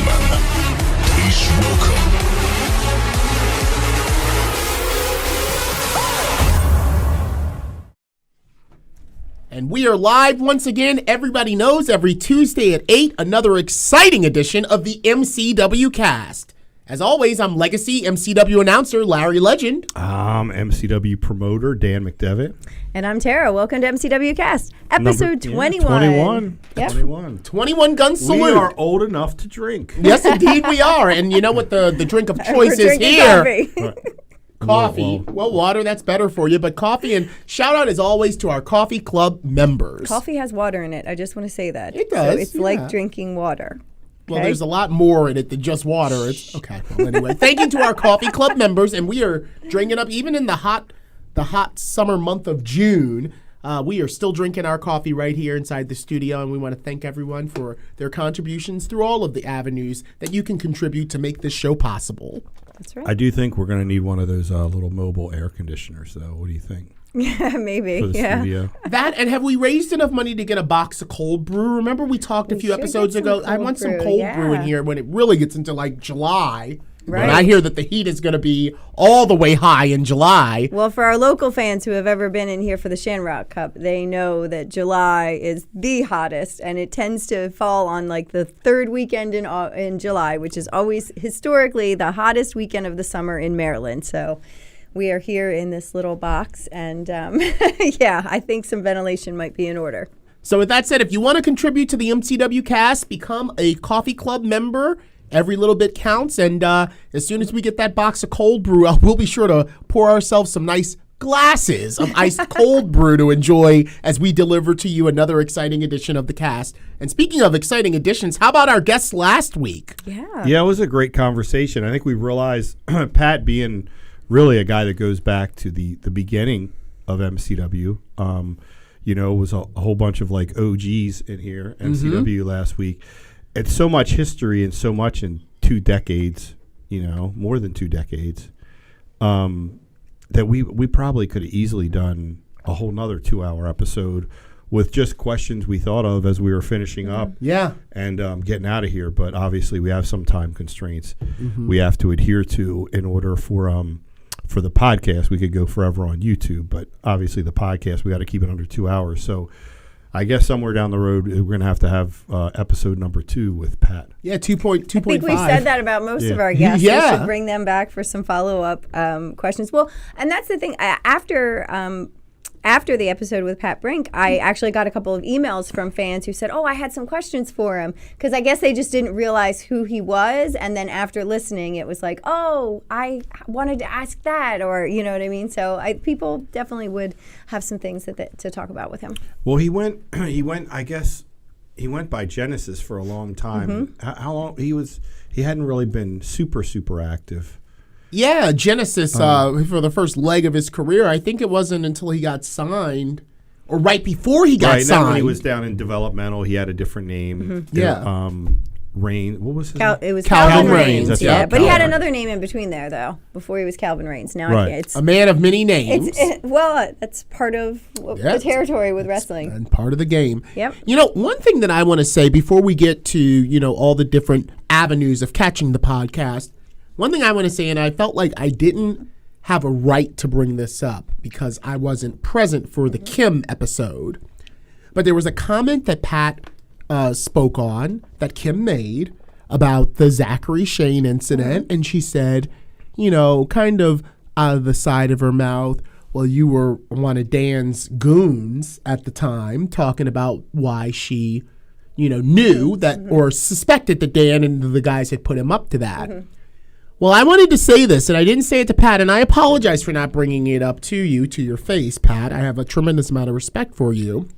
gentlemen, please welcome. And we are live once again. Everybody knows every Tuesday at 8, another exciting edition of the MCW Cast. As always, I'm Legacy MCW announcer Larry Legend. I'm MCW promoter Dan McDevitt. And I'm Tara. Welcome to MCW Cast, episode 21. 21. Yep. 21. 21 gun salute. We are old enough to drink. Yes, indeed we are. And you know what the drink of choice is here? Coffee. Well, water, that's better for you, but coffee. And shout out as always to our coffee club members. Coffee has water in it. I just want to say that. It does. So it's like drinking water. Well, there's a lot more in it than just water. It's okay. Well, anyway, thank you to our coffee club members, and we are drinking up even in the hot summer month of June. We are still drinking our coffee right here inside the studio, and we want to thank everyone for their contributions through all of the avenues that you can contribute to make this show possible. That's right. I do think we're going to need one of those little mobile air conditioners, though. What do you think? Yeah, maybe. For the studio. That, and have we raised enough money to get a box of cold brew? Remember we talked a few episodes ago? I want some cold brew in here when it really gets into like July. Right. And I hear that the heat is going to be all the way high in July. Well, for our local fans who have ever been in here for the Shamrock Cup, they know that July is the hottest, and it tends to fall on like the third weekend in July, which is always historically the hottest weekend of the summer in Maryland. So we are here in this little box, and yeah, I think some ventilation might be in order. So with that said, if you want to contribute to the MCW Cast, become a coffee club member. Every little bit counts, and as soon as we get that box of cold brew, we'll be sure to pour ourselves some nice glasses of iced cold brew to enjoy as we deliver to you another exciting edition of the cast. And speaking of exciting editions, how about our guests last week? Yeah, it was a great conversation. I think we realized Pat being really a guy that goes back to the beginning of MCW. Was a whole bunch of like OGs in here, MCW last week. It's so much history and so much in 2 decades, more than 2 decades, that we probably could have easily done a whole nother 2-hour episode with just questions we thought of as we were finishing up and getting out of here. But obviously we have some time constraints we have to adhere to in order for the podcast. We could go forever on YouTube, but obviously the podcast, we got to keep it under 2 hours. So I guess somewhere down the road, we're going to have episode number 2 with Pat. Yeah, 2.5. I think we've said that about most of our guests. Yeah. We should bring them back for some follow-up questions. Well, and that's the thing. After the episode with Pat Brink, I actually got a couple of emails from fans who said, I had some questions for him, because I guess they just didn't realize who he was. And then after listening, it was like, I wanted to ask that, or you know what I mean? So people definitely would have some things to talk about with him. Well, he went, I guess, he went by Genesis for a long time. How long? He hadn't really been super active. Yeah, Genesis for the first leg of his career. I think it wasn't until he got signed, or right before he got signed. When he was down in developmental, he had a different name. Rain. What was his name? It was Calvin Rains. Rains. Yeah, but he had another name in between there, though, before he was Calvin Rains. Now it's a man of many names. That's part of the territory with wrestling. And part of the game. Yep. One thing that I want to say before we get to, all the different avenues of catching the podcast, one thing I want to say, and I felt like I didn't have a right to bring this up because I wasn't present for the Kim episode, but there was a comment that Pat spoke on that Kim made about the Zachary Shane incident, and she said, kind of out of the side of her mouth, well, you were one of Dan's goons at the time, talking about why she, knew that or suspected that Dan and the guys had put him up to that. Well, I wanted to say this, and I didn't say it to Pat, and I apologize for not bringing it up to you, to your face, Pat. I have a tremendous amount of respect for you.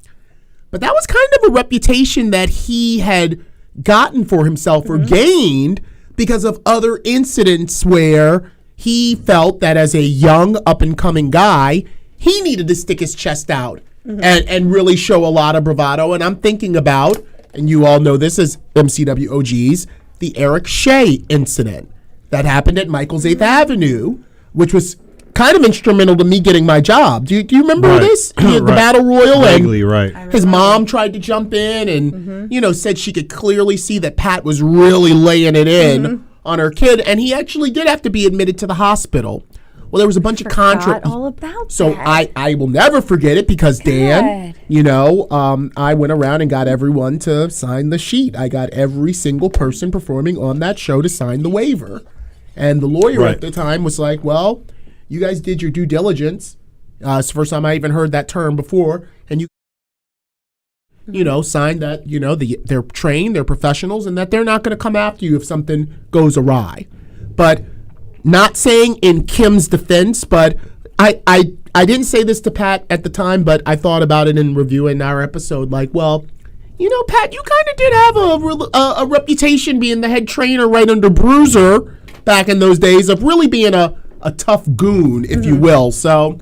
But that was kind of a reputation that he had gotten for himself or gained because of other incidents where he felt that as a young, up-and-coming guy, he needed to stick his chest out and really show a lot of bravado. And I'm thinking about, and you all know this as MCW OGs, the Eric Shea incident that happened at Michael's 8th Avenue, which was kind of instrumental to me getting my job. Do you remember Right. this? The Right. Battle Royal? Vaguely, and right. his mom tried to jump in and, said she could clearly see that Pat was really laying it in on her kid. And he actually did have to be admitted to the hospital. Well, there was a bunch of Forgot all about So that. I will never forget it because Dan, I went around and got everyone to sign the sheet. I got every single person performing on that show to sign the waiver. And the lawyer Right. at the time was like, well, you guys did your due diligence. It's the first time I even heard that term before. And you signed that, they're trained, they're professionals, and that they're not going to come after you if something goes awry. But not saying in Kim's defense, but I didn't say this to Pat at the time, but I thought about it in reviewing our episode. Like, well, Pat, you kind of did have a reputation being the head trainer right under Bruiser back in those days of really being a tough goon, if you will. So,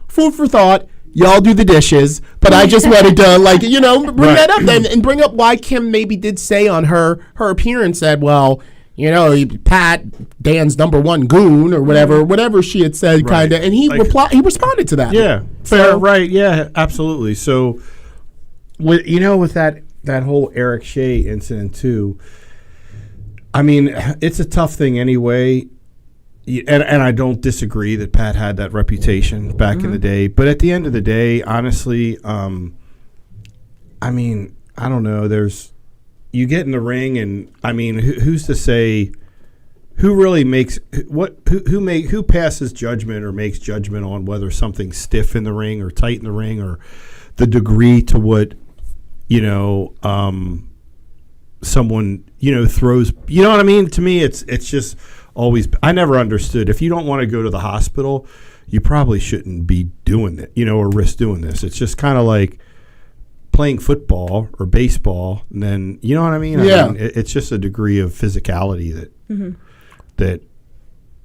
food for thought. Y'all do the dishes, but I just wanted to, bring that up and bring up why Kim maybe did say on her appearance that, well, Pat, Dan's number one goon or whatever she had said, Right. kind of, and he responded to that. Yeah, fair, right? Yeah, absolutely. So, with that whole Eric Shea incident too, I mean, it's a tough thing anyway. And I don't disagree that Pat had that reputation back in the day. But at the end of the day, honestly, I mean, I don't know. You get in the ring, and I mean, who's to say who really makes who passes judgment or makes judgment on whether something's stiff in the ring or tight in the ring or the degree to what someone throws. You know what I mean? To me, it's just always. I never understood. If you don't want to go to the hospital, you probably shouldn't be doing it. Or risk doing this. It's just kind of like playing football or baseball, and then you know what I mean? Yeah. I mean, it's just a degree of physicality that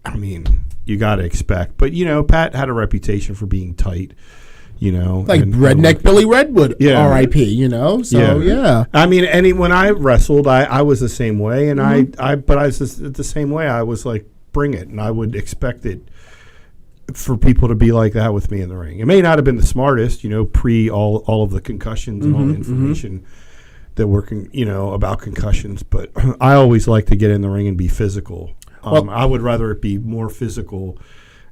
I mean you got to expect. But Pat had a reputation for being tight. Like and, redneck Billy Redwood, Yeah. R.I.P. So yeah. I mean, when I wrestled, I was the same way, and but I was just the same way. I was like, bring it, and I would expect it for people to be like that with me in the ring. It may not have been the smartest, pre all of the concussions and all the information that were, about concussions. But I always like to get in the ring and be physical. I would rather it be more physical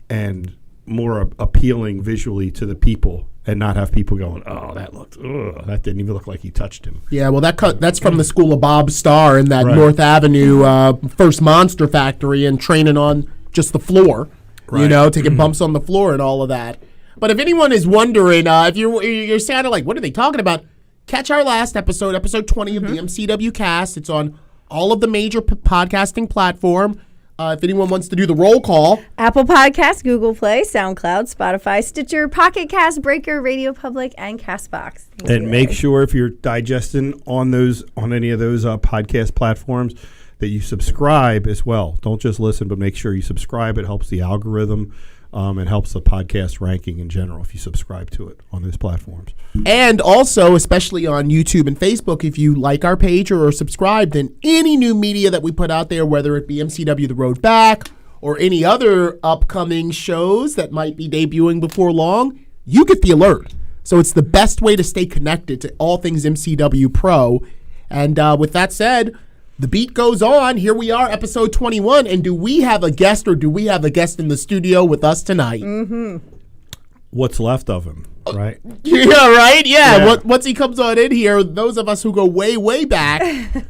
and more appealing visually to the people, and not have people going, "Oh, that didn't even look like he touched him." Yeah, well, that's from the school of Bob Starr in that Right. North Avenue first Monster Factory and training on just the floor. Right. Taking bumps on the floor and all of that. But if anyone is wondering, if you're sounding like, what are they talking about? Catch our last episode 20 of the MCW Cast. It's on all of the major podcasting platform. If anyone wants to do the roll call. Apple Podcasts, Google Play, SoundCloud, Spotify, Stitcher, Pocket Cast, Breaker, Radio Public, and CastBox. And make sure if you're digesting on any of those podcast platforms that you subscribe as well. Don't just listen, but make sure you subscribe. It helps the algorithm. It helps the podcast ranking in general if you subscribe to it on those platforms. And also, especially on YouTube and Facebook, if you like our page or are subscribed, then any new media that we put out there, whether it be MCW The Road Back or any other upcoming shows that might be debuting before long, you get the alert. So it's the best way to stay connected to all things MCW Pro. And with that said, the beat goes on. Here we are, episode 21. And do we have a guest in the studio with us tonight? What's left of him, right? Yeah, right? Yeah. Yeah. Once he comes on in here, those of us who go way, way back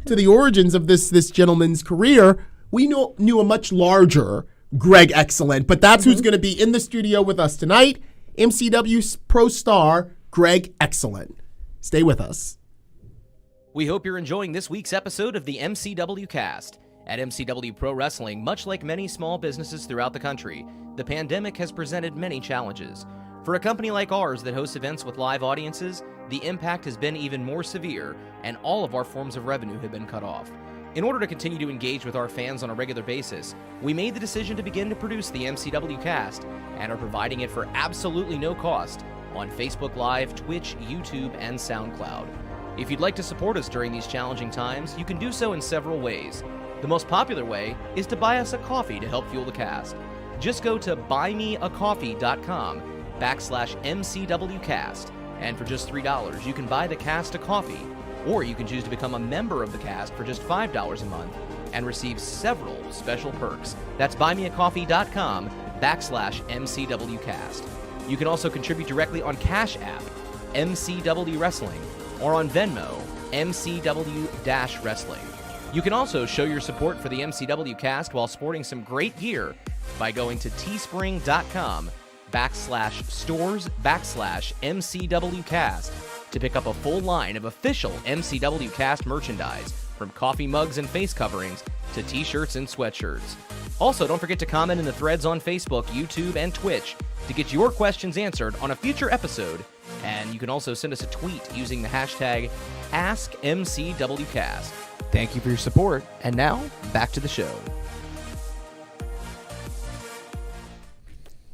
to the origins of this gentleman's career, we knew a much larger Greg Excellent. But that's who's going to be in the studio with us tonight, MCW Pro Star Greg Excellent. Stay with us. We hope you're enjoying this week's episode of the MCW Cast. At MCW Pro Wrestling, much like many small businesses throughout the country, the pandemic has presented many challenges. For a company like ours that hosts events with live audiences, the impact has been even more severe, and all of our forms of revenue have been cut off. In order to continue to engage with our fans on a regular basis, we made the decision to begin to produce the MCW Cast and are providing it for absolutely no cost on Facebook Live, Twitch, YouTube, and SoundCloud. If you'd like to support us during these challenging times, you can do so in several ways. The most popular way is to buy us a coffee to help fuel the cast. Just go to buymeacoffee.com/MCWcast, and for just $3, you can buy the cast a coffee, or you can choose to become a member of the cast for just $5 a month and receive several special perks. That's buymeacoffee.com/MCWcast. You can also contribute directly on Cash App, MCW Wrestling, or on Venmo, MCW-Wrestling. You can also show your support for the MCW cast while sporting some great gear by going to teespring.com/stores/MCWcast to pick up a full line of official MCW cast merchandise, from coffee mugs and face coverings to t-shirts and sweatshirts. Also, don't forget to comment in the threads on Facebook, YouTube, and Twitch to get your questions answered on a future episode. And you can also send us a tweet using the hashtag AskMCWcast. Thank you for your support, and now, back to the show.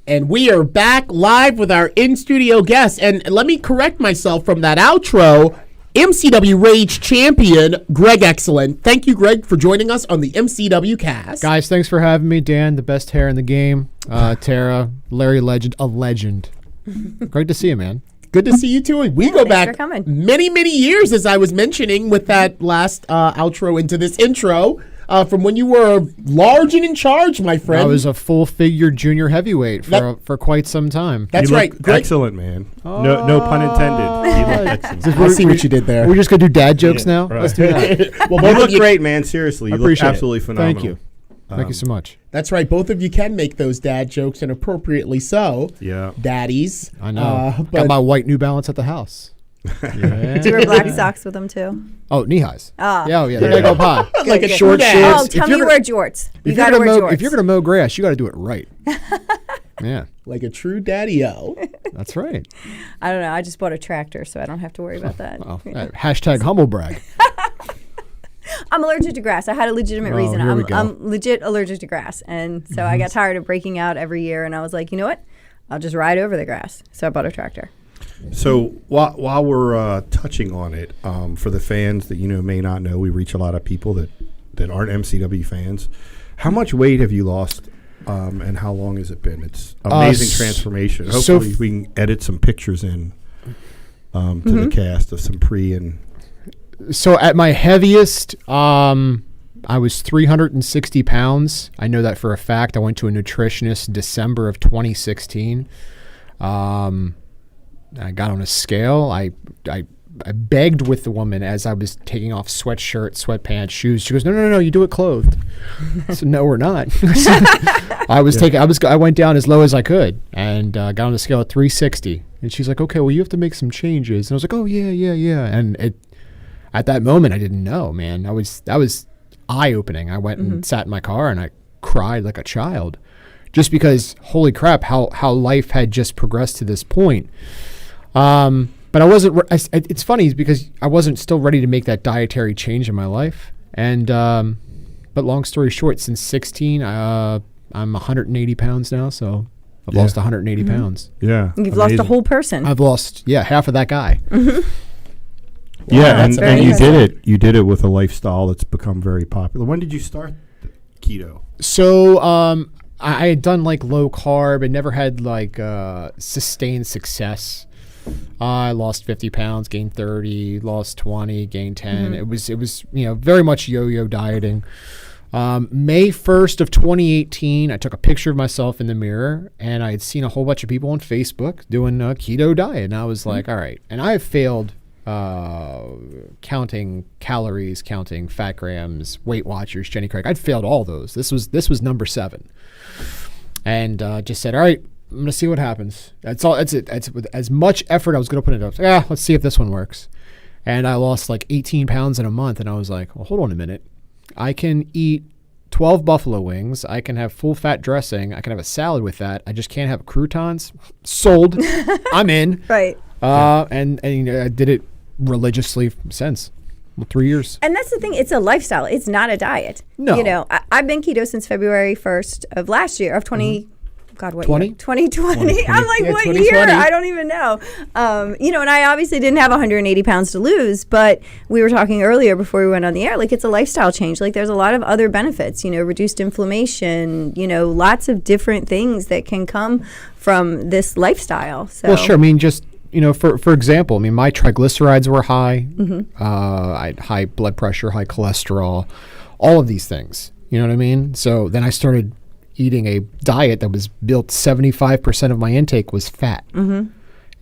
And we are back live with our in-studio guests. And let me correct myself from that outro. MCW Rage champion, Greg Excellent. Thank you, Greg, for joining us on the MCW Cast. Guys, thanks for having me. Dan, the best hair in the game. Tara, Larry Legend, a legend. Great to see you, man. Good to see you too. And we go back for coming. many, many years, as I was mentioning with that last outro into this intro, from when you were large and in charge, my friend. I was a full-figure junior heavyweight for quite some time. That's You right. look Greg, excellent, man. No pun intended. You look excellent. I see what you did there. We're just going to do dad jokes now? right. Let's do that. Well, You both look of you, great, man. Seriously, you look appreciate it. absolutely phenomenal. Thank you. Thank you so much. That's right. Both of you can make those dad jokes, and appropriately so. Yeah. Daddies. I know. But Got my white New Balance at the house. Yeah. Do you wear black socks with them too? Oh, knee highs. Ah. Yeah, they're going to go up high. like a good. short Short dad. Oh, shorts. tell me you wear jorts. You If you're gotta gonna wear mow, jorts. if you're going to mow grass, you got to do it right. Yeah, Like a true daddy-o. that's right. I don't know. I just bought a tractor, so I don't have to worry about that. Oh, hashtag humble brag. I'm allergic to grass. I had a legitimate Oh, reason. here we go. I'm legit allergic to grass. And so I got tired of breaking out every year. And I was like, you know what? I'll just ride over the grass. So I bought a tractor. So while we're touching on it, for the fans that may not know, we reach a lot of people that aren't MCW fans. How much weight have you lost, and how long has it been? It's amazing transformation. Hopefully we can edit some pictures in to the cast of some pre and. So at my heaviest, I was 360 pounds. I know that for a fact. I went to a nutritionist December of 2016. I got on a scale. I begged with the woman as I was taking off sweatshirt, sweatpants, shoes. She goes, no, you do it clothed. I said, no, we're not. I went down as low as I could and got on the scale at 360. And she's like, okay, well, you have to make some changes. And I was like, oh, yeah. And at that moment, I didn't know, man. That was eye-opening. I went and sat in my car and I cried like a child, just because, holy crap, how life had just progressed to this point. But I wasn't. It's funny because I wasn't still ready to make that dietary change in my life. And but long story short, since 16, I'm 180 pounds now. So I've lost 180 pounds. Yeah, You've lost a whole person. I've lost half of that guy. Yeah, and very you impressive. did it. You did it with a lifestyle that's become very popular. When did you start keto? So I had done like low carb and never had like sustained success. I lost 50 pounds, gained 30, lost 20, gained 10. It was very much yo-yo dieting. May 1st of 2018, I took a picture of myself in the mirror, and I had seen a whole bunch of people on Facebook doing a keto diet, and I was like, all right. And I have failed counting calories, counting fat grams, Weight Watchers, Jenny Craig. I'd failed all those. This was number 7, and just said, all right, I'm gonna see what happens. That's all. That's it. That's with as much effort I was gonna put into it. I was like, let's see if this one works. And I lost like 18 pounds in a month, and I was like, well, hold on a minute. I can eat 12 buffalo wings. I can have full fat dressing. I can have a salad with that. I just can't have croutons. Sold. I'm in. Right. And I did it religiously since. 3 years. And that's the thing. It's a lifestyle. It's not a diet. No. I've been keto since February 1st of last year, of 20. God, what 20? year? 2020. I'm like, Yeah, what 2020. year? I don't even know. And I obviously didn't have 180 pounds to lose, but we were talking earlier before we went on the air, like it's a lifestyle change. Like there's a lot of other benefits, reduced inflammation, lots of different things that can come from this lifestyle. So. Well, sure. I mean, just, for example, my triglycerides were high. I had high blood pressure, high cholesterol, all of these things. You know what I mean? So then I started eating a diet that was built 75% of my intake was fat.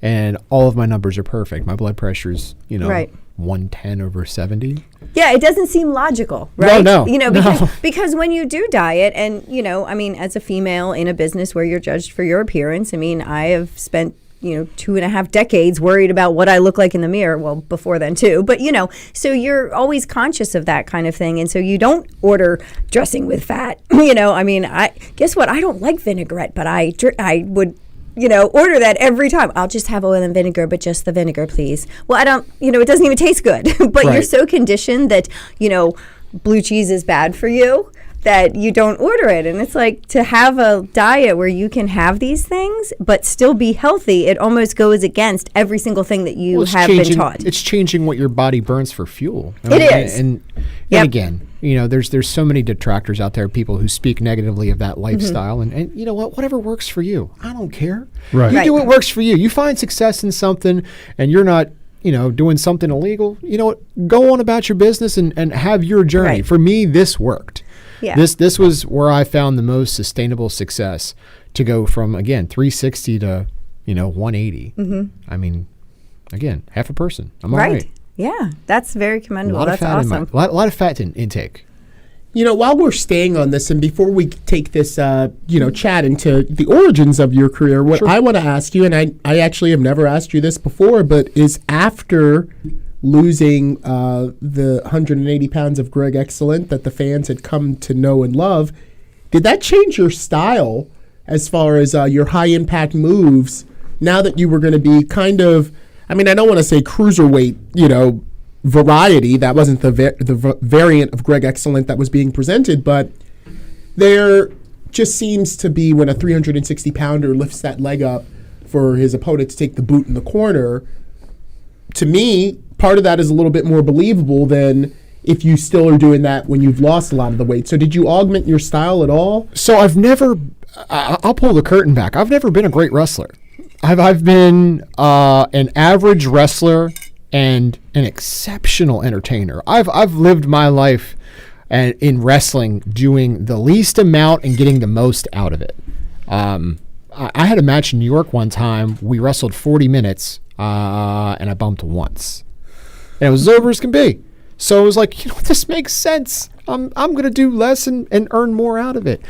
And all of my numbers are perfect. My blood pressure's, Right. 110/70. Yeah, it doesn't seem logical, right? No. Because when you do diet and, as a female in a business where you're judged for your appearance, I have spent 2.5 decades worried about what I look like in the mirror. Well, before then too, but so you're always conscious of that kind of thing. And so you don't order dressing with fat, I guess what? I don't like vinaigrette, but I would, order that every time. I'll just have oil and vinegar, but just the vinegar, please. Well, I don't, it doesn't even taste good, but you're so conditioned that, blue cheese is bad for you, that you don't order it. And it's like to have a diet where you can have these things but still be healthy, it almost goes against every single thing that you have been taught. It's changing what your body burns for fuel. It is. And again, there's so many detractors out there, people who speak negatively of that lifestyle. And you know what? Whatever works for you. I don't care. Right. You do what works for you. You find success in something and you're not doing something illegal. You know what? Go on about your business and have your journey. Right. For me, this worked. Yeah. This was where I found the most sustainable success, to go from, again, 360 to 180. Again, half a person. I'm all right. Yeah, that's very commendable. A lot That's of fat awesome. a lot of fat intake. While we're staying on this, and before we take this, chat into the origins of your career, what I want to ask you, and I actually have never asked you this before, but is after losing the 180 pounds of Greg Excellent that the fans had come to know and love, did that change your style as far as your high impact moves now that you were going to be kind of, I don't want to say cruiserweight, variety? That wasn't the variant of Greg Excellent that was being presented, but there just seems to be, when a 360 pounder lifts that leg up for his opponent to take the boot in the corner, to me, part of that is a little bit more believable than if you still are doing that when you've lost a lot of the weight. So did you augment your style at all? So I'll pull the curtain back. I've never been a great wrestler. I've been an average wrestler and an exceptional entertainer. I've lived my life in wrestling doing the least amount and getting the most out of it. I had a match in New York one time. We wrestled 40 minutes and I bumped once. And it was as over as can be. So it was like, this makes sense. I'm going to do less and earn more out of it.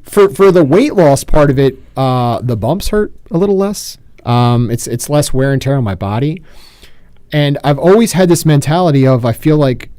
For the weight loss part of it, the bumps hurt a little less. It's less wear and tear on my body. And I've always had this mentality of, I feel like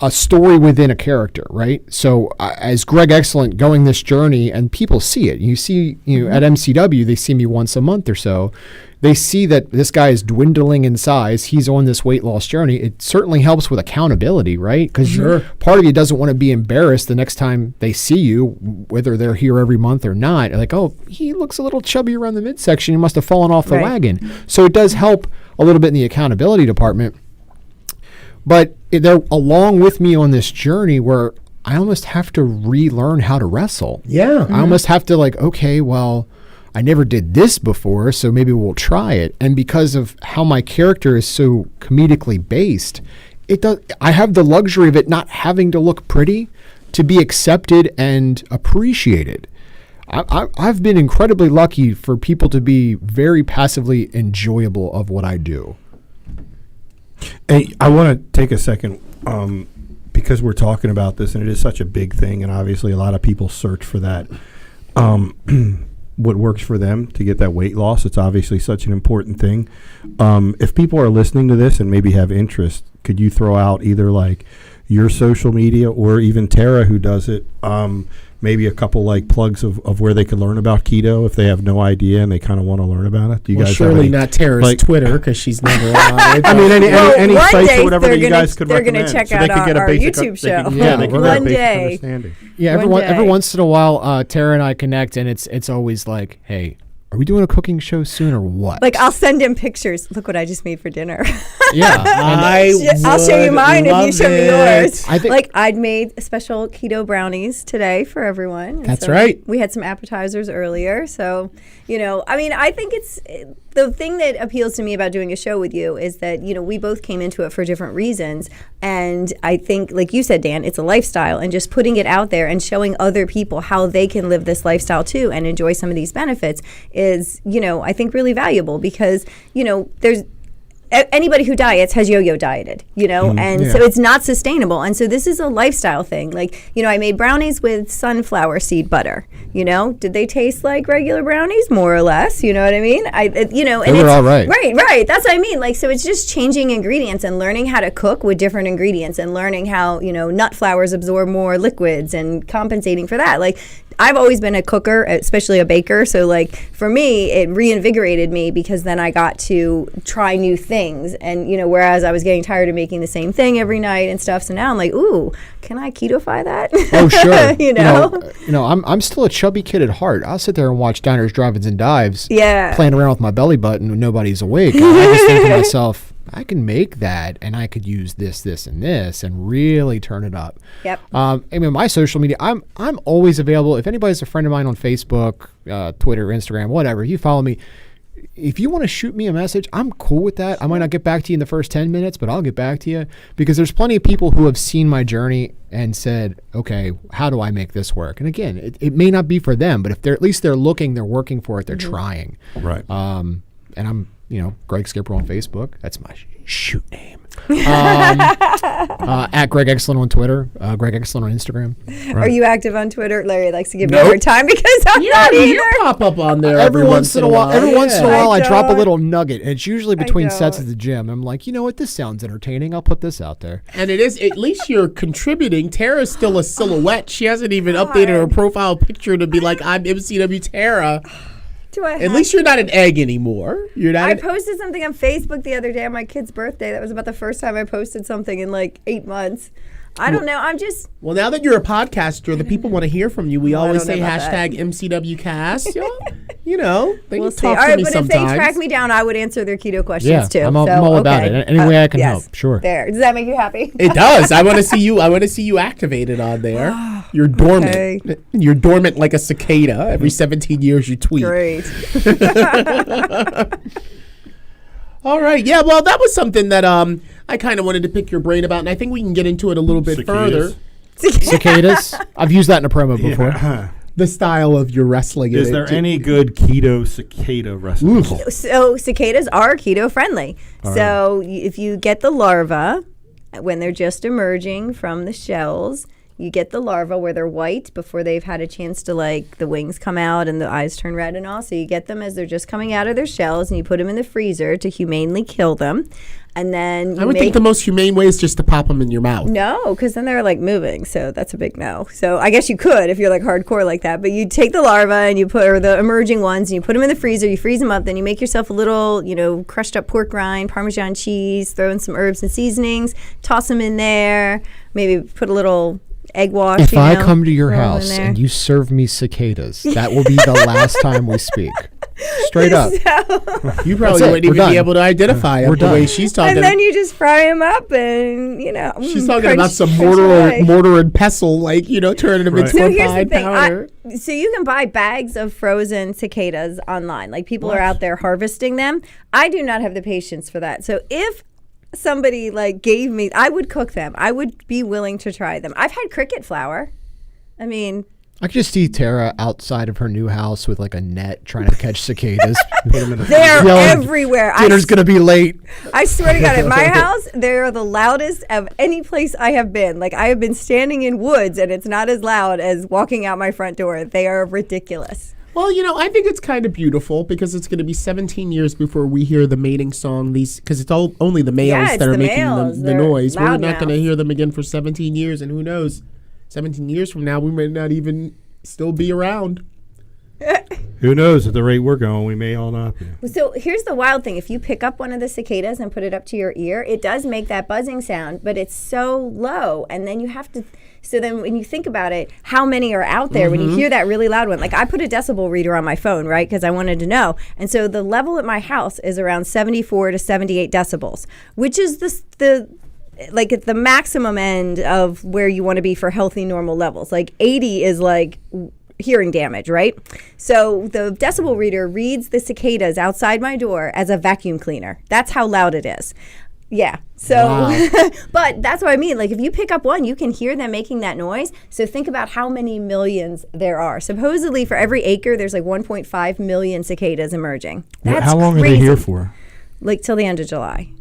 a story within a character, right? So as Greg Excellent going this journey, and people see it. You see, at MCW, they see me once a month or so. They see that this guy is dwindling in size. He's on this weight loss journey. It certainly helps with accountability, right? Because part of you doesn't want to be embarrassed the next time they see you, whether they're here every month or not. They're like, oh, he looks a little chubby around the midsection. He must have fallen off the wagon. So it does help a little bit in the accountability department. But they're along with me on this journey where I almost have to relearn how to wrestle. Yeah. I almost have to okay, well, I never did this before, so maybe we'll try it. And because of how my character is so comedically based, I have the luxury of it not having to look pretty to be accepted and appreciated. I've been incredibly lucky for people to be very passively enjoyable of what I do. Hey, I want to take a second because we're talking about this, and it is such a big thing, and obviously a lot of people search for that. What works for them to get that weight loss. It's obviously such an important thing. If people are listening to this and maybe have interest, could you throw out either your social media, or even Tara who does it, maybe a couple like plugs of where they could learn about keto if they have no idea and they kind of want to learn about it? Do you guys surely have any, not Tara's like, Twitter because she's never on. I mean, any one sites day or whatever that you guys could they're recommend. gonna check so out they could get our a basic, YouTube they show. could- yeah, they could get a One basic day. understanding. Yeah, One every day. once in a while, Tara and I connect, and it's always like, hey, are we doing a cooking show soon or what? Like, I'll send him pictures. Look what I just made for dinner. yeah, and I'll show you would mine if you love show me it. yours. I think- Like, I'd made special keto brownies today for everyone. And That's right. We had some appetizers earlier. So, I mean, I think it's the thing that appeals to me about doing a show with you is that, we both came into it for different reasons. And I think, like you said, Dan, it's a lifestyle, and just putting it out there and showing other people how they can live this lifestyle too and enjoy some of these benefits is, I think really valuable because, there's anybody who diets has yo-yo dieted, and so it's not sustainable. And so this is a lifestyle thing. Like, I made brownies with sunflower seed butter, did they taste like regular brownies? More or less, you know what I mean? And were all right. Right. That's what I mean. Like, so it's just changing ingredients and learning how to cook with different ingredients and learning how, nut flours absorb more liquids and compensating for that. Like, I've always been a cooker, especially a baker. So, like, for me, it reinvigorated me because then I got to try new things. And, whereas I was getting tired of making the same thing every night and stuff. So now I'm like, ooh, can I keto-fy that? Oh, sure. I'm still a chubby kid at heart. I'll sit there and watch Diners, Drive-Ins, and Dives. Yeah. Playing around with my belly button when nobody's awake. And I just think to myself, I can make that, and I could use this, and this, and really turn it up. Yep. I mean, my social media, I'm always available. If anybody's a friend of mine on Facebook, Twitter, Instagram, whatever, you follow me. If you want to shoot me a message, I'm cool with that. I might not get back to you in the first 10 minutes, but I'll get back to you because there's plenty of people who have seen my journey and said, okay, how do I make this work? And again, it may not be for them, but if they're at least they're looking, they're working for it, they're trying. Right. And I'm, Greg Skipper on Facebook. That's my shoot name. At Greg Excellent on Twitter, Greg Excellent on Instagram. Are you active on Twitter? Larry likes to give me a hard time because I'm not either. You pop up on there Every once in a while. Every once in a while, I drop a don't. little nugget, and it's usually between sets don't. at the gym. I'm like, you know what? This sounds entertaining. I'll put this out there. And it is, at least you're contributing. Tara's still a silhouette. She hasn't even updated her profile picture to be like, I'm MCW Tara. Do I At have- least you're not an egg anymore. You're not. I posted something on Facebook the other day on my kid's birthday. That was about the first time I posted something in like 8 months. I don't know. I'm just. Well, now that you're a podcaster, the people want to hear from you. We Well, I always don't say know about hashtag MCW Cast. They We'll can see. talk All to right, me but sometimes. if they track me down, I would answer their keto questions Yeah, too. I'm all about it. Any way I can help, sure. There. Does that make you happy? It does. I want to see you. I want to see you activated on there. You're dormant. Okay. You're dormant like a cicada. Every 17 years you tweet. Great. All right. Yeah. Well, that was something that I kind of wanted to pick your brain about, and I think we can get into it a little bit further. Cicadas. I've used that in a promo before. Yeah. The style of your wrestling. Is there any good keto cicada recipe? So cicadas are keto friendly. So if you get the larva when they're just emerging from the shells, you get the larva where they're white before they've had a chance to, like, the wings come out and the eyes turn red and all. So you get them as they're just coming out of their shells, and you put them in the freezer to humanely kill them. And then I would think the most humane way is just to pop them in your mouth. No, because then they're like moving, so that's a big no. So I guess you could if you're like hardcore like that, but you take the larva and you put, or the emerging ones, and you put them in the freezer, you freeze them up, then you make yourself a little, crushed up pork rind, Parmesan cheese, throw in some herbs and seasonings, toss them in there, maybe put a little egg wash. If I come to your throw 'em in house there. and you serve me cicadas, that will be the last time we speak. Straight up. You probably That's it. wouldn't We're even done. be able to identify them We're the way done. she's talking. And then you just fry them up, and She's talking crunch- about some crunch away. mortar and pestle, like, turning them Right. into No, a here's the fine thing. powder. So you can buy bags of frozen cicadas online. Like, people are out there harvesting them. I do not have the patience for that. So if somebody gave me, I would cook them. I would be willing to try them. I've had cricket flour. I mean, I could just see Tara outside of her new house with like a net trying to catch cicadas. they're Yelling, everywhere. Dinner's going to be late. I swear to God, at my house, they are the loudest of any place I have been. Like, I have been standing in woods, and it's not as loud as walking out my front door. They are ridiculous. Well, I think it's kind of beautiful because it's going to be 17 years before we hear the mating song. Because it's only the males it's that are the making males. the They're noise. We're not loudmouths. going to hear them again for 17 years, and who knows? 17 years from now, we may not even still be around. Who knows? At the rate we're going, we may all not be. So here's the wild thing. If you pick up one of the cicadas and put it up to your ear, it does make that buzzing sound, but it's so low. And then you have to, so then when you think about it, how many are out there when you hear that really loud one? Like I put a decibel reader on my phone, right? Because I wanted to know. And so the level at my house is around 74 to 78 decibels, which is like at the maximum end of where you want to be for healthy, normal levels. Like 80 is like hearing damage, right? So the decibel reader reads the cicadas outside my door as a vacuum cleaner. That's how loud it is. Yeah. So, Wow. but that's what I mean. Like if you pick up one, you can hear them making that noise. So think about how many millions there are. Supposedly for every acre, there's like 1.5 million cicadas emerging. That's How long crazy. are they here for? Like till the end of July.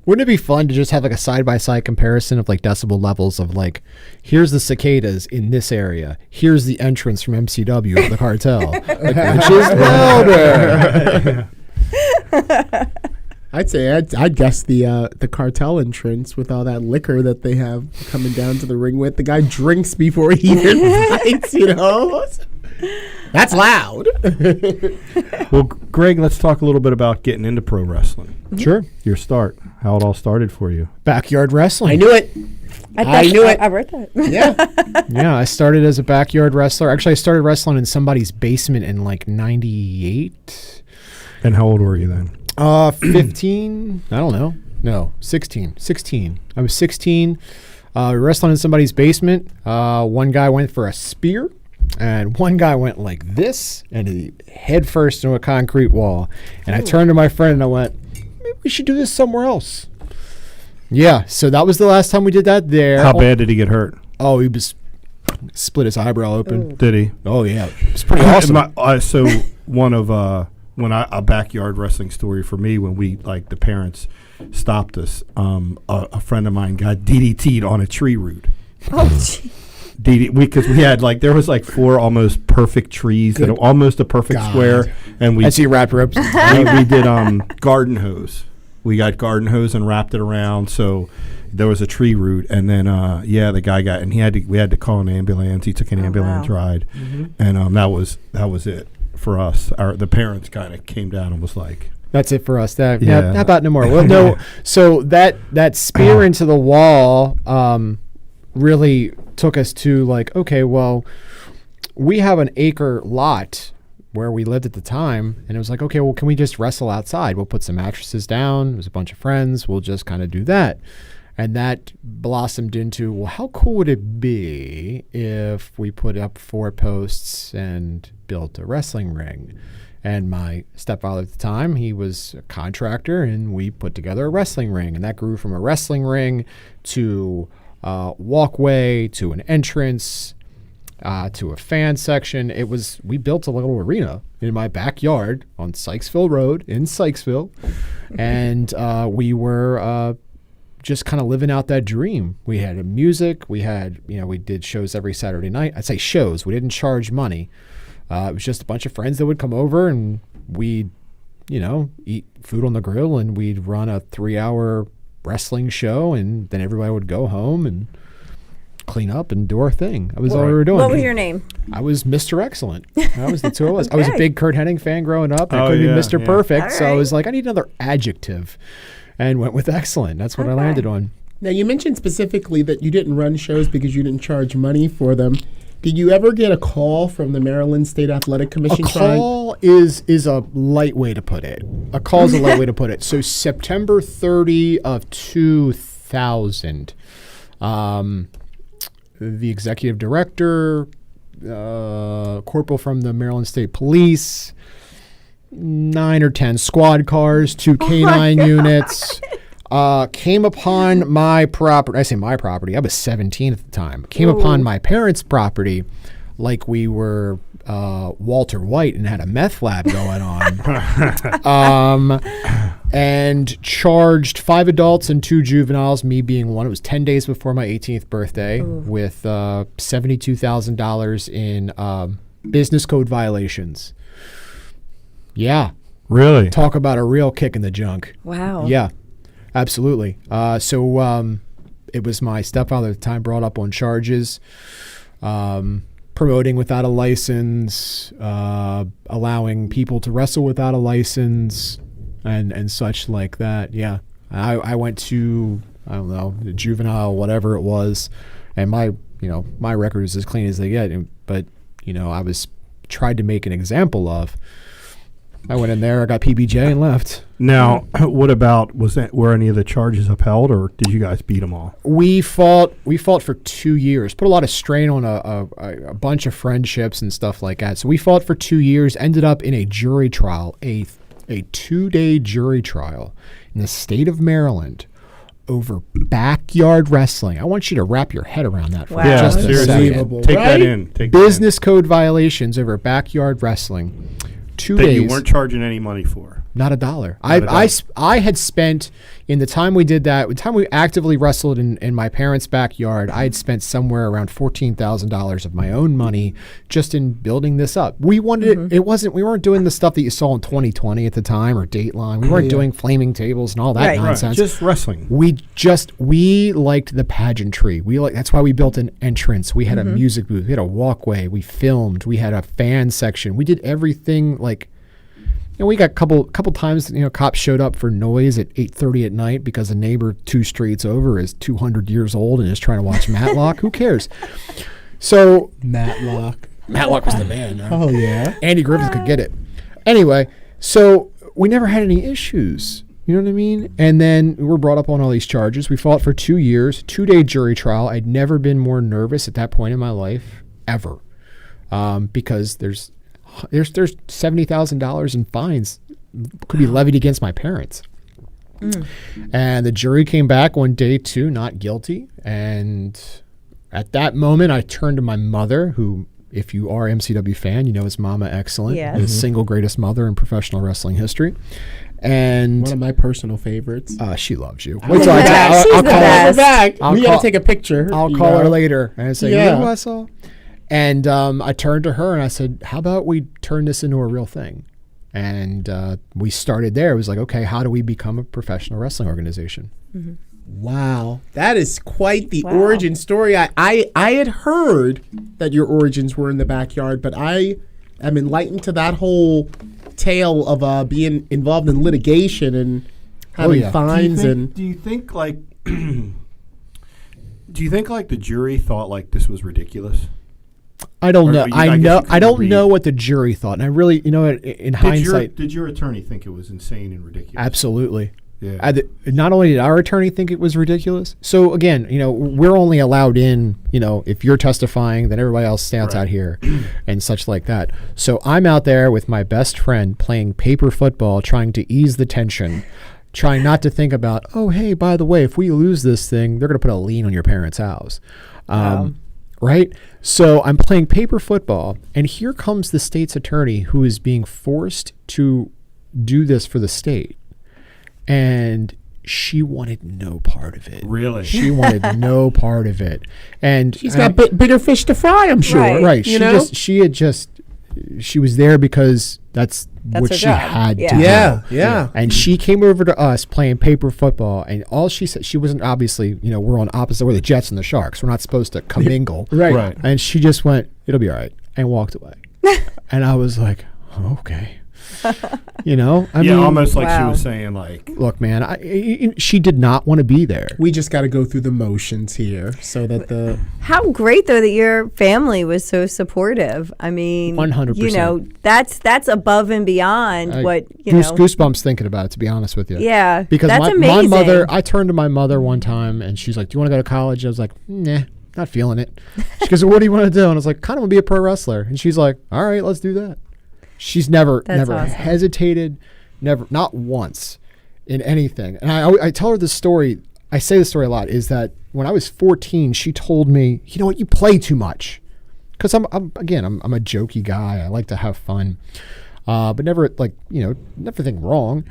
Wouldn't it be fun to just have like a side-by-side comparison of like decibel levels of like, here's the cicadas in this area. Here's the entrance from MCW of the cartel. Like, which is louder? I'd say I'd guess the cartel entrance with all that liquor that they have coming down to the ring with. The guy drinks before he even fights, That's loud. Well, Greg, let's talk a little bit about getting into pro wrestling. Sure. Your start, how it all started for you. Backyard wrestling. I knew it. I knew it. I read that. Yeah. Yeah, I started as a backyard wrestler. Actually, I started wrestling in somebody's basement in like 98. And how old were you then? 15. I don't know. No, 16. 16. I was 16. Wrestling in somebody's basement. One guy went for a spear. And one guy went like this and he head first into a concrete wall. And I turned to my friend and I went, maybe we should do this somewhere else. Yeah, so that was the last time we did that there. How bad did he get hurt? Oh, he was split his eyebrow open. Did he? Oh, yeah. It's pretty awesome. So one of a backyard wrestling story for me when we the parents stopped us. A friend of mine got DDT'd on a tree root. Oh, gee. Because we had there was 4 almost perfect trees that are almost a perfect square, and we I see wrapped ropes. we did garden hose. We got garden hose and wrapped it around, so there was a tree root, and then the guy got, and we had to call an ambulance. He took an ambulance ride, and that was it for us. The parents kind of came down and was like, That's it for us. How Yeah. about no more? Well, no. So that spear into the wall really took us to okay, well, we have an acre lot where we lived at the time, and it was like, okay, well, can we just wrestle outside? We'll put some mattresses down. There's a bunch of friends. We'll just kind of do that. And that blossomed into, well, how cool would it be if we put up 4 posts and built a wrestling ring? And my stepfather at the time, he was a contractor, and we put together a wrestling ring. And that grew from a wrestling ring to a walkway, to an entrance, to a fan section. We built a little arena in my backyard on Sykesville Road in Sykesville. And we were just kind of living out that dream. We had music. We had, we did shows every Saturday night. I'd say shows. We didn't charge money. It was just a bunch of friends that would come over, and we'd, eat food on the grill, and we'd run a 3-hour wrestling show, and then everybody would go home and clean up and do our thing. That was all we were doing. What was your name? I was Mr. Excellent. That was the 2 of us. I was a big Kurt Hennig fan growing up. I couldn't be Mr. Perfect, All so I right. was like, I need another adjective, and went with excellent. That's what I landed on. Now, you mentioned specifically that you didn't run shows because you didn't charge money for them. Did you ever get a call from the Maryland State Athletic Commission? A call is a light way to put it. A call is a light way to put it. So September 30 of 2000, the executive director, corporal from the Maryland State Police, 9 or 10 squad cars, 2 K9 units, came upon my property. I say my property. I was 17 at the time. Came upon my parents' property like we were Walter White and had a meth lab going on. And charged 5 adults and 2 juveniles, me being one. It was 10 days before my 18th birthday, with $72,000 in business code violations. Yeah. Really? Talk about a real kick in the junk. Wow. Yeah, absolutely. So it was my stepfather at the time brought up on charges, promoting without a license, allowing people to wrestle without a license, and such like that. Yeah, I went to, I don't know, the juvenile, whatever it was, and my record is as clean as they get. But I was tried to make an example of. I went in there, I got PBJ and left. Now, what about, were any of the charges upheld, or did you guys beat them all? We fought for 2 years, put a lot of strain on a bunch of friendships and stuff like that. So we fought for 2 years, ended up in a jury trial, a 2-day jury trial in the state of Maryland over backyard wrestling. I want you to wrap your head around that for Wow. just a seriously. second. Take that Right? in. Take Business code violations over backyard wrestling. 2 that days. you weren't charging any money for. Not a dollar. Not a dollar. I had spent, in the time we did that, the time we actively wrestled in my parents' backyard, I had spent somewhere around $14,000 of my own money just in building this up. We wanted it. We weren't doing the stuff that you saw in 2020 at the time or Dateline. We weren't doing flaming tables and all that Right. nonsense. Just wrestling. We liked the pageantry. That's why we built an entrance. We had a music booth. We had a walkway. We filmed. We had a fan section. We did everything we got a couple times, cops showed up for noise at 8:30 at night because a neighbor 2 streets over is 200 years old and is trying to watch Matlock. Who cares? So Matlock. Matlock was the man. Oh, yeah. Andy Griffith could get it. Anyway, so we never had any issues. You know what I mean? And then we were brought up on all these charges. We fought for 2 years, 2-day jury trial. I'd never been more nervous at that point in my life, ever, because there's $70,000 in fines could be levied against my parents. And the jury came back on day 2, not guilty. And at that moment, I turned to my mother, who, if you are MCW fan, is Momma Excellent, Yes. the single greatest mother in professional wrestling history. And One of my personal favorites. she loves you. She's the best. Call her back. I'll We call- gotta take a picture. I'll call her later and say, Yeah. you know who I saw? And I turned to her and I said, how about we turn this into a real thing? And we started there. It was like, okay, how do we become a professional wrestling organization? Wow, that is quite the Wow. origin story. I had heard that your origins were in the backyard, but I am enlightened to that whole tale of being involved in litigation and having yeah. fines Do you think like the jury thought like this was ridiculous? I don't Or know. you- I guess you I couldn't don't read. know what the jury thought. And I really, in hindsight, Did your attorney think it was insane and ridiculous? absolutely. Yeah. Not only did our attorney think it was ridiculous. So again, we're only allowed in, if you're testifying, then everybody else stands Right. out here and such like that. So I'm out there with my best friend playing paper football, trying to ease the tension, trying not to think about, oh, hey, by the way, if we lose this thing, they're going to put a lien on your parents' house. Right? So I'm playing paper football, and here comes the state's attorney who is being forced to do this for the state. And she wanted no part of it. Really? She wanted no part of it. And she's got bigger fish to fry, I'm sure. Right. right. You She was there because that's what her she job. had Yeah. to do. Yeah. And she came over to us playing paper football, and all she said, she wasn't obviously, we're on opposite, we're the Jets and the Sharks. We're not supposed to commingle. Right. And she just went, it'll be all right, and walked away. And I was like, oh, okay. I mean, almost like she Wow. was saying like, look, man, she did not want to be there. We just got to go through the motions here so that the How great though that your family was so supportive. I mean, 100%. That's above and beyond what Goosebumps thinking about it, to be honest with you. Yeah, Because that's my amazing. mother, I turned to my mother one time and she's like, do you want to go to college? I was like, nah, not feeling it. She goes, what do you want to do? And I was like, kind of want to be a pro wrestler. And she's like, all right, let's do that. She's never awesome. hesitated, not once in anything. And I tell her this story, I say this story a lot, is that when I was 14, she told me, you know what, you play too much. Because I'm a jokey guy. I like to have fun. But never never think wrong.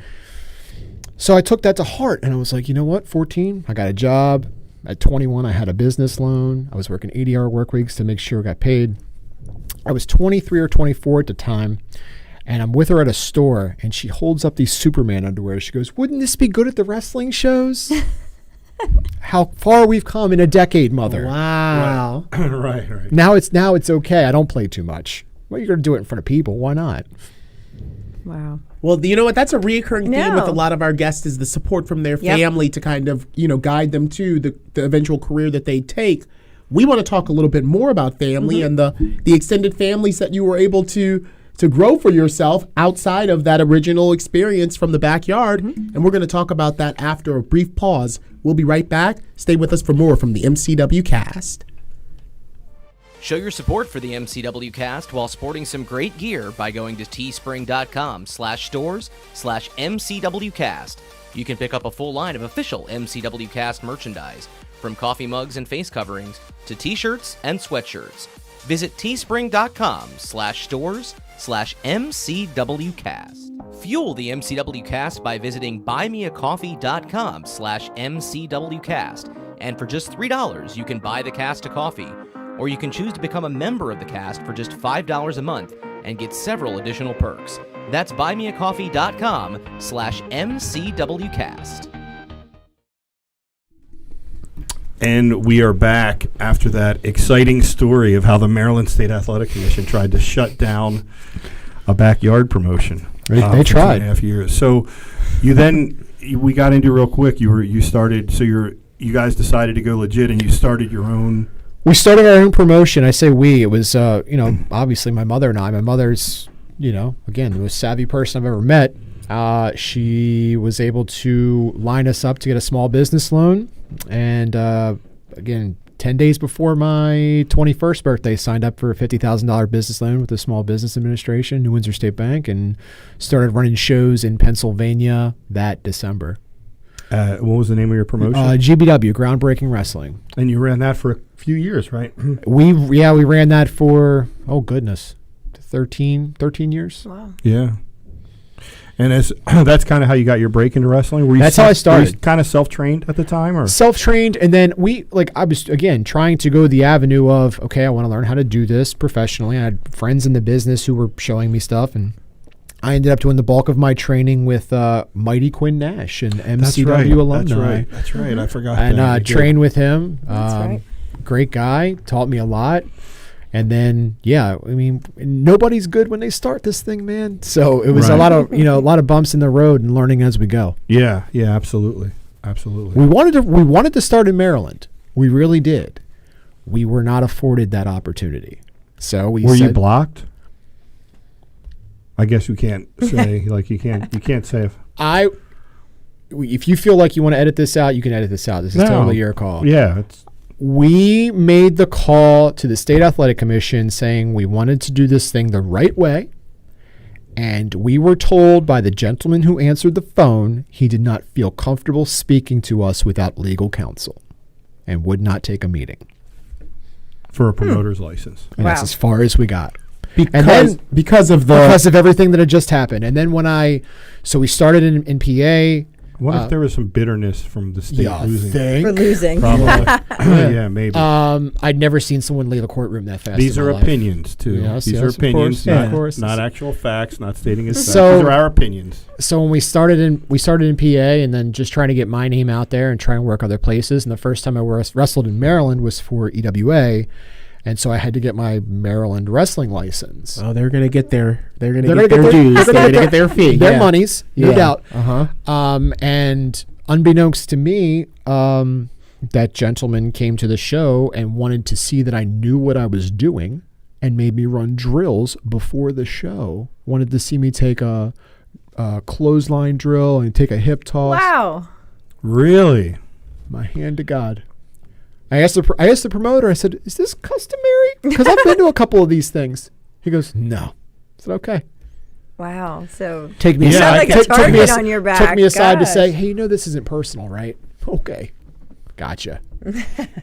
So I took that to heart and I was like, you know what, 14, I got a job. At 21, I had a business loan. I was working 80-hour work weeks to make sure I got paid. I was 23 or 24 at the time, And I'm with her at a store, and she holds up these Superman underwear. She goes, "Wouldn't this be good at the wrestling shows?" How far we've come in a decade, mother. Wow. Right. Now it's okay. I don't play too much. Well, you're going to do it in front of people. Why not? Wow. Well, you know what? That's a reoccurring theme with No. a lot of our guests is the support from their Yep. family to kind of, guide them to the eventual career that they take. We want to talk a little bit more about family and the extended families that you were able to grow for yourself outside of that original experience from the backyard. And we're going to talk about that after a brief pause. We'll be right back. Stay with us for more from the MCW Cast. Show your support for the MCW Cast while sporting some great gear by going to teespring.com/stores/MCWcast. You can pick up a full line of official MCW Cast merchandise, from coffee mugs and face coverings to t-shirts and sweatshirts. Visit teespring.com/stores/MCWcast. Fuel the MCW Cast by visiting buymeacoffee.com/MCWcast. And for just $3, you can buy the cast a coffee. Or you can choose to become a member of the cast for just $5 a month and get several additional perks. That's buymeacoffee.com/MCWcast. And we are back after that exciting story of how the Maryland State Athletic Commission tried to shut down a backyard promotion. They for tried. 2.5 years. So we got into real quick. You guys decided to go legit, and you started your own. We started our own promotion. I say we. It was, obviously my mother and I. My mother's, again, the most savvy person I've ever met. She was able to line us up to get a small business loan. And, again, 10 days before my 21st birthday, signed up for a $50,000 business loan with the Small Business Administration, New Windsor State Bank, and started running shows in Pennsylvania that December. What was the name of your promotion? GBW, Groundbreaking Wrestling. And you ran that for a few years, right? We ran that for 13 years. Wow. Yeah. And that's kind of how you got your break into wrestling? That's how I started. Were you kind of self-trained at the time? Or Self-trained, and then I was, again, trying to go the avenue of, okay, I want to learn how to do this professionally. I had friends in the business who were showing me stuff, and I ended up doing the bulk of my training with Mighty Quinn Nash, an MCW alumni. That's right. I forgot and that. trained with him. That's right. Great guy, taught me a lot. And then, nobody's good when they start this thing, man. So it was a lot of bumps in the road and learning as we go. Yeah, absolutely. We wanted to start in Maryland. We really did. We were not afforded that opportunity. So were you blocked? I guess you can't say you can't say if you feel like you want to edit this out, you can edit this out. This is totally your call. Yeah, we made the call to the State Athletic Commission saying we wanted to do this thing the right way. And we were told by the gentleman who answered the phone he did not feel comfortable speaking to us without legal counsel and would not take a meeting. For a promoter's license. And that's as far as we got. Because of everything that had just happened. And then so we started in PA. What if there was some bitterness from the state losing? For losing. Probably. Yeah, maybe. I'd never seen someone leave a courtment that fast. These are opinions, too. Yes, These are of opinions, course. not actual facts, not stating as facts. So- These are our opinions. So when we started in PA and then just trying to get my name out there and try and work other places. And the first time I wrestled in Maryland was for EWA. And so I had to get my Maryland wrestling license. Oh, they're gonna get their dues. They're gonna get their fee. Their monies, no doubt. Uh-huh. And unbeknownst to me, that gentleman came to the show and wanted to see that I knew what I was doing and made me run drills before the show. Wanted to see me take a clothesline drill and take a hip toss. Wow. Really? My hand to God. I asked the promoter, I said, is this customary? Because I've been to a couple of these things. He goes, no. I said, okay. Wow. So Take me you aside. sound like a target on your back. Took me aside to say, Gosh. hey, this isn't personal, right? Okay. Gotcha.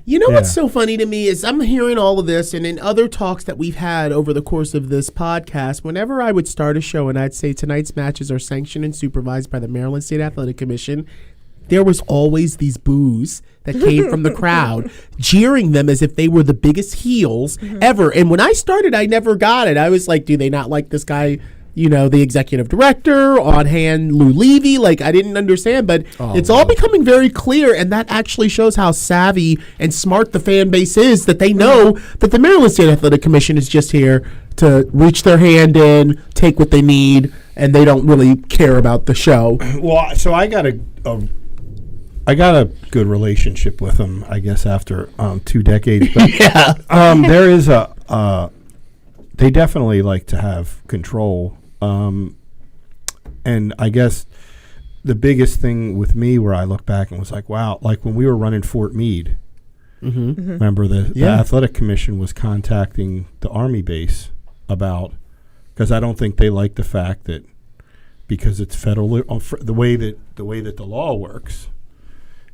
You know what's so funny to me is I'm hearing all of this, and in other talks that we've had over the course of this podcast, whenever I would start a show and I'd say tonight's matches are sanctioned and supervised by the Maryland State Athletic Commission, there was always these boos that came from the crowd, jeering them as if they were the biggest heels ever. And when I started, I never got it. I was like, do they not like this guy the executive director, on hand Lou Levy. Like, I didn't understand, but it's all becoming very clear, and that actually shows how savvy and smart the fan base is, that they know that the Maryland State Athletic Commission is just here to reach their hand in, take what they need, and they don't really care about the show. Well, so I got a good relationship with them, I guess, after 2 decades. But there is they definitely like to have control. And I guess the biggest thing with me where I look back and was like, wow, like when we were running Fort Meade, remember the athletic commission was contacting the Army base about, because I don't think they like the fact that, because it's federal, the way that the law works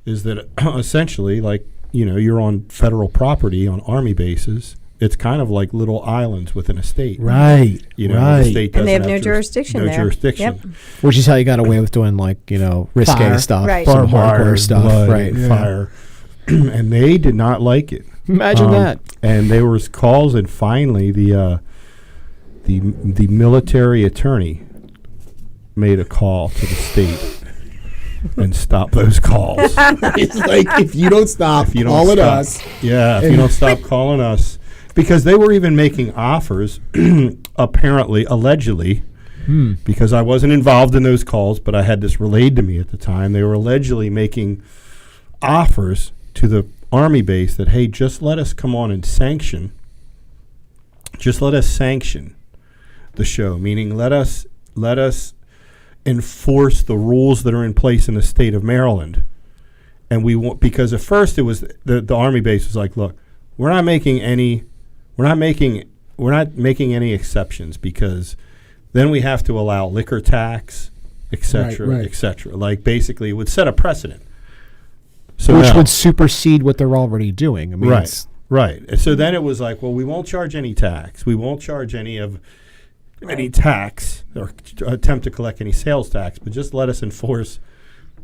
is that essentially, like, you're on federal property on Army bases. It's kind of like little islands within a state. Right. The state And they have doesn't no jurisdiction there. No jurisdiction. Yep. Which is how you got away with doing, like, risque Fire. stuff. Right. Some Barbed wire, hardcore stuff. blood, Right. and fire. And they did not like it. Imagine that. And there was calls, and finally the military attorney made a call to the state and stopped those calls. It's like, if you don't stop calling us. Yeah, if you don't stop calling us. Because they were even making offers, allegedly, because I wasn't involved in those calls, but I had this relayed to me at the time. They were allegedly making offers to the Army base that, hey, just let us come on and sanction. Just let us sanction the show, meaning let us enforce the rules that are in place in the state of Maryland. And we want, because at first it was the Army base was like, look, we're not making any exceptions, because then we have to allow liquor tax, et cetera, et cetera. Like, basically, it would set a precedent. So Which would supersede what they're already doing. I mean, right. And so then it was like, well, we won't charge any tax. We won't charge any tax or attempt to collect any sales tax, but just let us enforce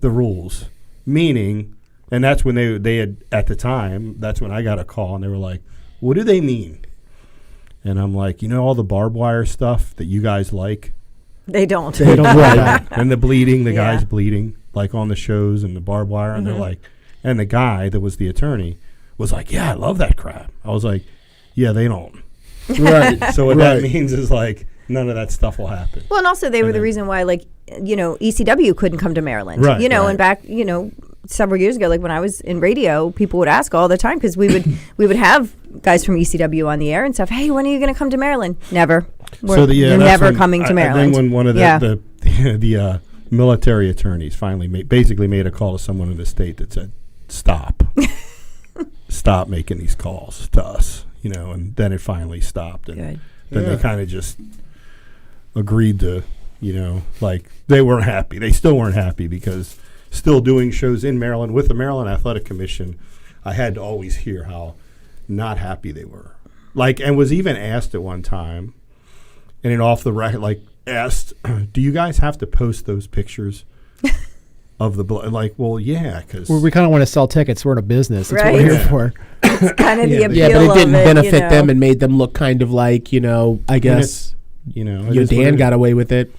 the rules. Meaning, and that's when they had, at the time, that's when I got a call, and they were like, what do they mean? And I'm like, all the barbed wire stuff that you guys like? They don't. They don't like that. And the bleeding, the guys bleeding, like on the shows, and the barbed wire, and they're like, and the guy that was the attorney was like, yeah, I love that crap. I was like, yeah, they don't. Right. So what that means is, like, none of that stuff will happen. Well, and also they were the reason why, like, ECW couldn't come to Maryland. Right, and back, several years ago, like when I was in radio, people would ask all the time, because we would have guys from ECW on the air and stuff. Hey, when are you going to come to Maryland? Never. You're never coming to Maryland. And then when one of the military attorneys finally basically made a call to someone in the state that said, stop. Stop making these calls to us, and then it finally stopped. And then they kind of just agreed to, like, they weren't happy. They still weren't happy, because still doing shows in Maryland with the Maryland Athletic Commission, I had to always hear how not happy they were. Like, and was even asked at one time, and off the record, like, asked, do you guys have to post those pictures of the blood? Like, well, yeah, because we kind of want to sell tickets. We're in a business. That's what we're here for. It's kind of the appeal Yeah, but it didn't of benefit them and made them look kind of like, I guess, Dan got away with it.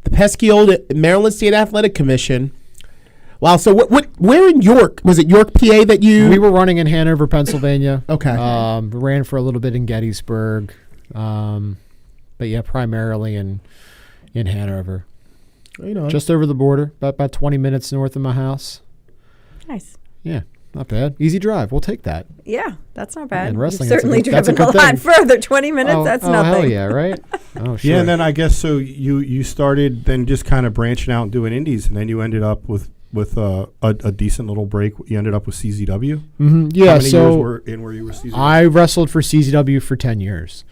The pesky old Maryland State Athletic Commission. Wow. So where in York? Was it York, PA that you? We were running in Hanover, Pennsylvania. Okay. Ran for a little bit in Gettysburg. But yeah, primarily in Hanover. Just over the border, about 20 minutes north of my house. Nice. Yeah, not bad. Easy drive. We'll take that. Yeah, that's not bad. And wrestling, You've certainly that's a driven good a lot thing. further. 20 minutes, that's nothing. Hell yeah, right? Oh, sure. Yeah, and then I guess so you started then just kind of branching out and doing indies, and then you ended up with a decent little break. You ended up with CZW. Mm-hmm. Yeah, how many years were in where you were CZW? I wrestled for CZW for 10 years.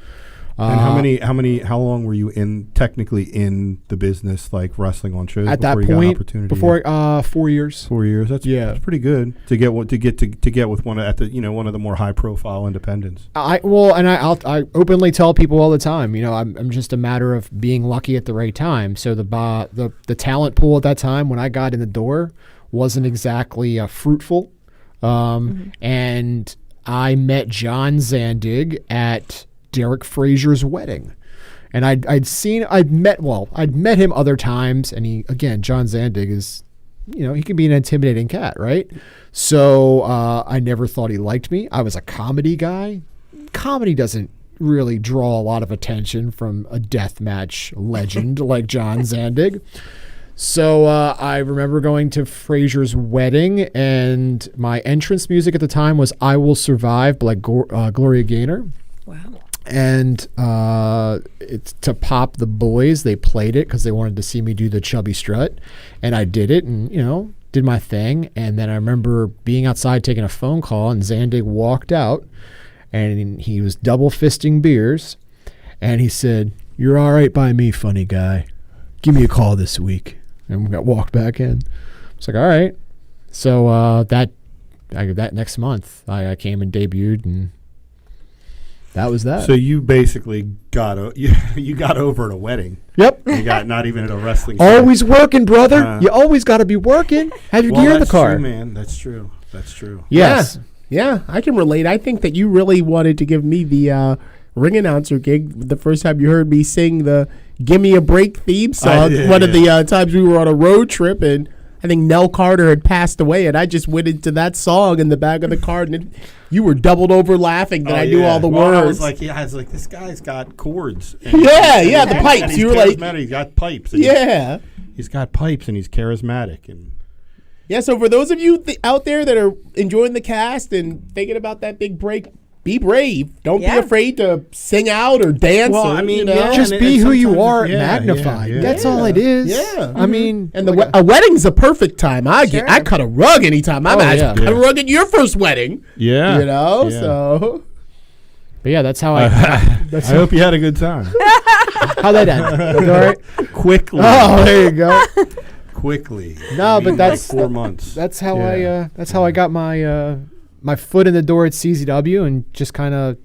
And how long were you technically in the business, like wrestling on shows At before that you got an point? opportunity? Before 4 years. 4 years. That's pretty good to get with one of the more high profile independents. I openly tell people all the time, I'm just a matter of being lucky at the right time. So the talent pool at that time when I got in the door wasn't exactly fruitful, and I met John Zandig at Derek Frazier's wedding. And I'd met him other times, and John Zandig is, he can be an intimidating cat, right? So I never thought he liked me. I was a comedy guy. Comedy doesn't really draw a lot of attention from a deathmatch legend like John Zandig. So I remember going to Fraser's wedding, and my entrance music at the time was "I Will Survive" by Gloria Gaynor. Wow. And it's to pop the boys. They played it because they wanted to see me do the chubby strut, and I did it, and did my thing. And then I remember being outside taking a phone call, and Zandig walked out, and he was double fisting beers, and he said, "You're all right by me, funny guy. Give me a call this week." And we got walked back in. It's like, all right. So that next month, I came and debuted, and that was that. So you basically you got over at a wedding. Yep. You got not even at a wrestling. Always working, brother. You always got to be working. Have your gear in the car. True, man. That's true. Yes. Yeah, I can relate. I think that you really wanted to give me the ring announcer gig the first time you heard me sing the "Give Me a Break" theme song. One of the times we were on a road trip, and I think Nell Carter had passed away, and I just went into that song in the back of the car, and you were doubled over laughing that I knew all the words. I was like, this guy's got chords. The pipes. You were like, he's got pipes. Yeah. He's got pipes, and he's charismatic. And yeah, so for those of you out there that are enjoying the cast and thinking about that big break, be brave. Don't be afraid to sing out or dance. Well, I mean, just be who you are, magnified. That's all it is. Yeah. I mean, and a wedding's a perfect time. I cut a rug anytime. I cut a rug at your first wedding. Yeah. So. But yeah, that's how I hope you had a good time. How that end? All right. Quickly. Oh, there you go. Quickly. No, but that's 4 months. That's how I got my foot in the door at CZW and just kind of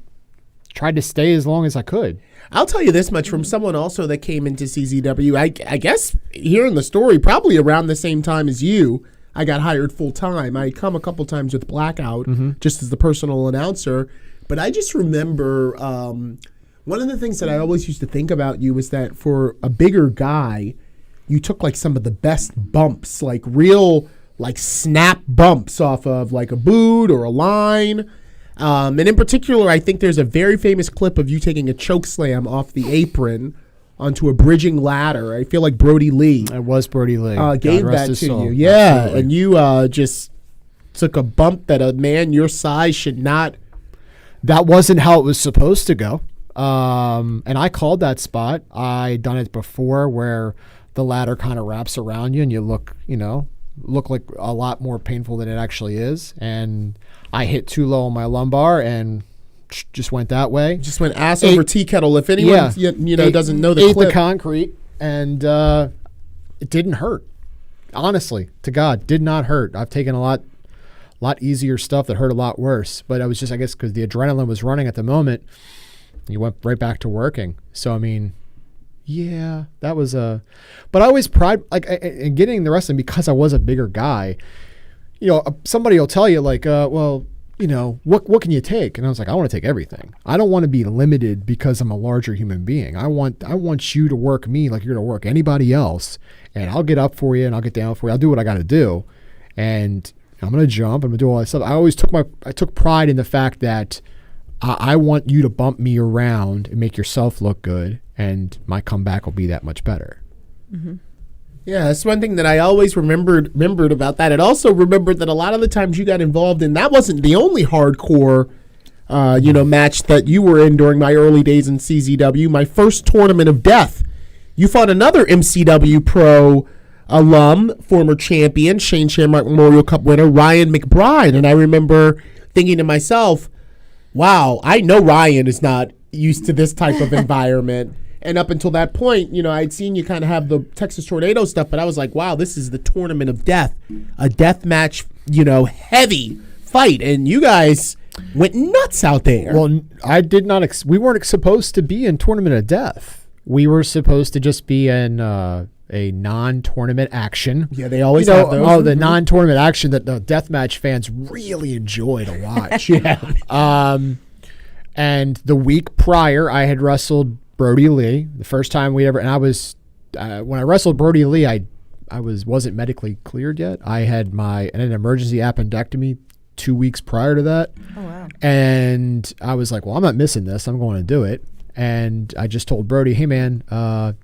tried to stay as long as I could. I'll tell you this much from someone also that came into CZW. I guess hearing the story probably around the same time as you, I got hired full time. I come a couple times with Blackout just as the personal announcer. But I just remember one of the things that I always used to think about you was that for a bigger guy, you took like some of the best bumps, like real like snap bumps off of like a boot or a line. And in particular, I think there's a very famous clip of you taking a choke slam off the apron onto a bridging ladder. I feel like Brody Lee. It was Brody Lee. Gave that to you. Yeah. Absolutely. And you just took a bump that a man your size should not. That wasn't how it was supposed to go. And I called that spot. I done it before where the ladder kind of wraps around you and you look like a lot more painful than it actually is. And I hit too low on my lumbar and just went that way. Just went ass over tea kettle. If anyone doesn't know the clip. The concrete, and it didn't hurt. Honestly, to God, did not hurt. I've taken a lot easier stuff that hurt a lot worse. But I was just, I guess, because the adrenaline was running at the moment, you went right back to working. So I mean, yeah, that was but I always pride in getting the wrestling because I was a bigger guy. Somebody will tell you like, well, what can you take? And I was like, I want to take everything. I don't want to be limited because I'm a larger human being. I want you to work me like you're going to work anybody else, and I'll get up for you and I'll get down for you. I'll do what I got to do, and I'm going to jump. I'm going to do all that stuff. I took pride in the fact that I want you to bump me around and make yourself look good, and my comeback will be that much better. Mm-hmm. Yeah, that's one thing that I always remembered about that. And also remembered that a lot of the times you got involved in, that wasn't the only hardcore, match that you were in during my early days in CZW. My first tournament of death, you fought another MCW Pro alum, former champion, Shane Shamrock Memorial Cup winner, Ryan McBride. And I remember thinking to myself, wow, I know Ryan is not used to this type of environment. And up until that point, I'd seen you kind of have the Texas Tornado stuff, but I was like, wow, this is the tournament of death, a death match, heavy fight. And you guys went nuts out there. Well, I did not, we weren't supposed to be in tournament of death. We were supposed to just be in a non-tournament action. Yeah, they always have those. Oh, the non-tournament action that the deathmatch fans really enjoy to watch. Yeah. And the week prior, I had wrestled Brody Lee. The first time we ever, and I was when I wrestled Brody Lee, I wasn't medically cleared yet. I had an emergency appendectomy 2 weeks prior to that. Oh, wow. And I was like, well, I'm not missing this. I'm going to do it. And I just told Brody, hey, man,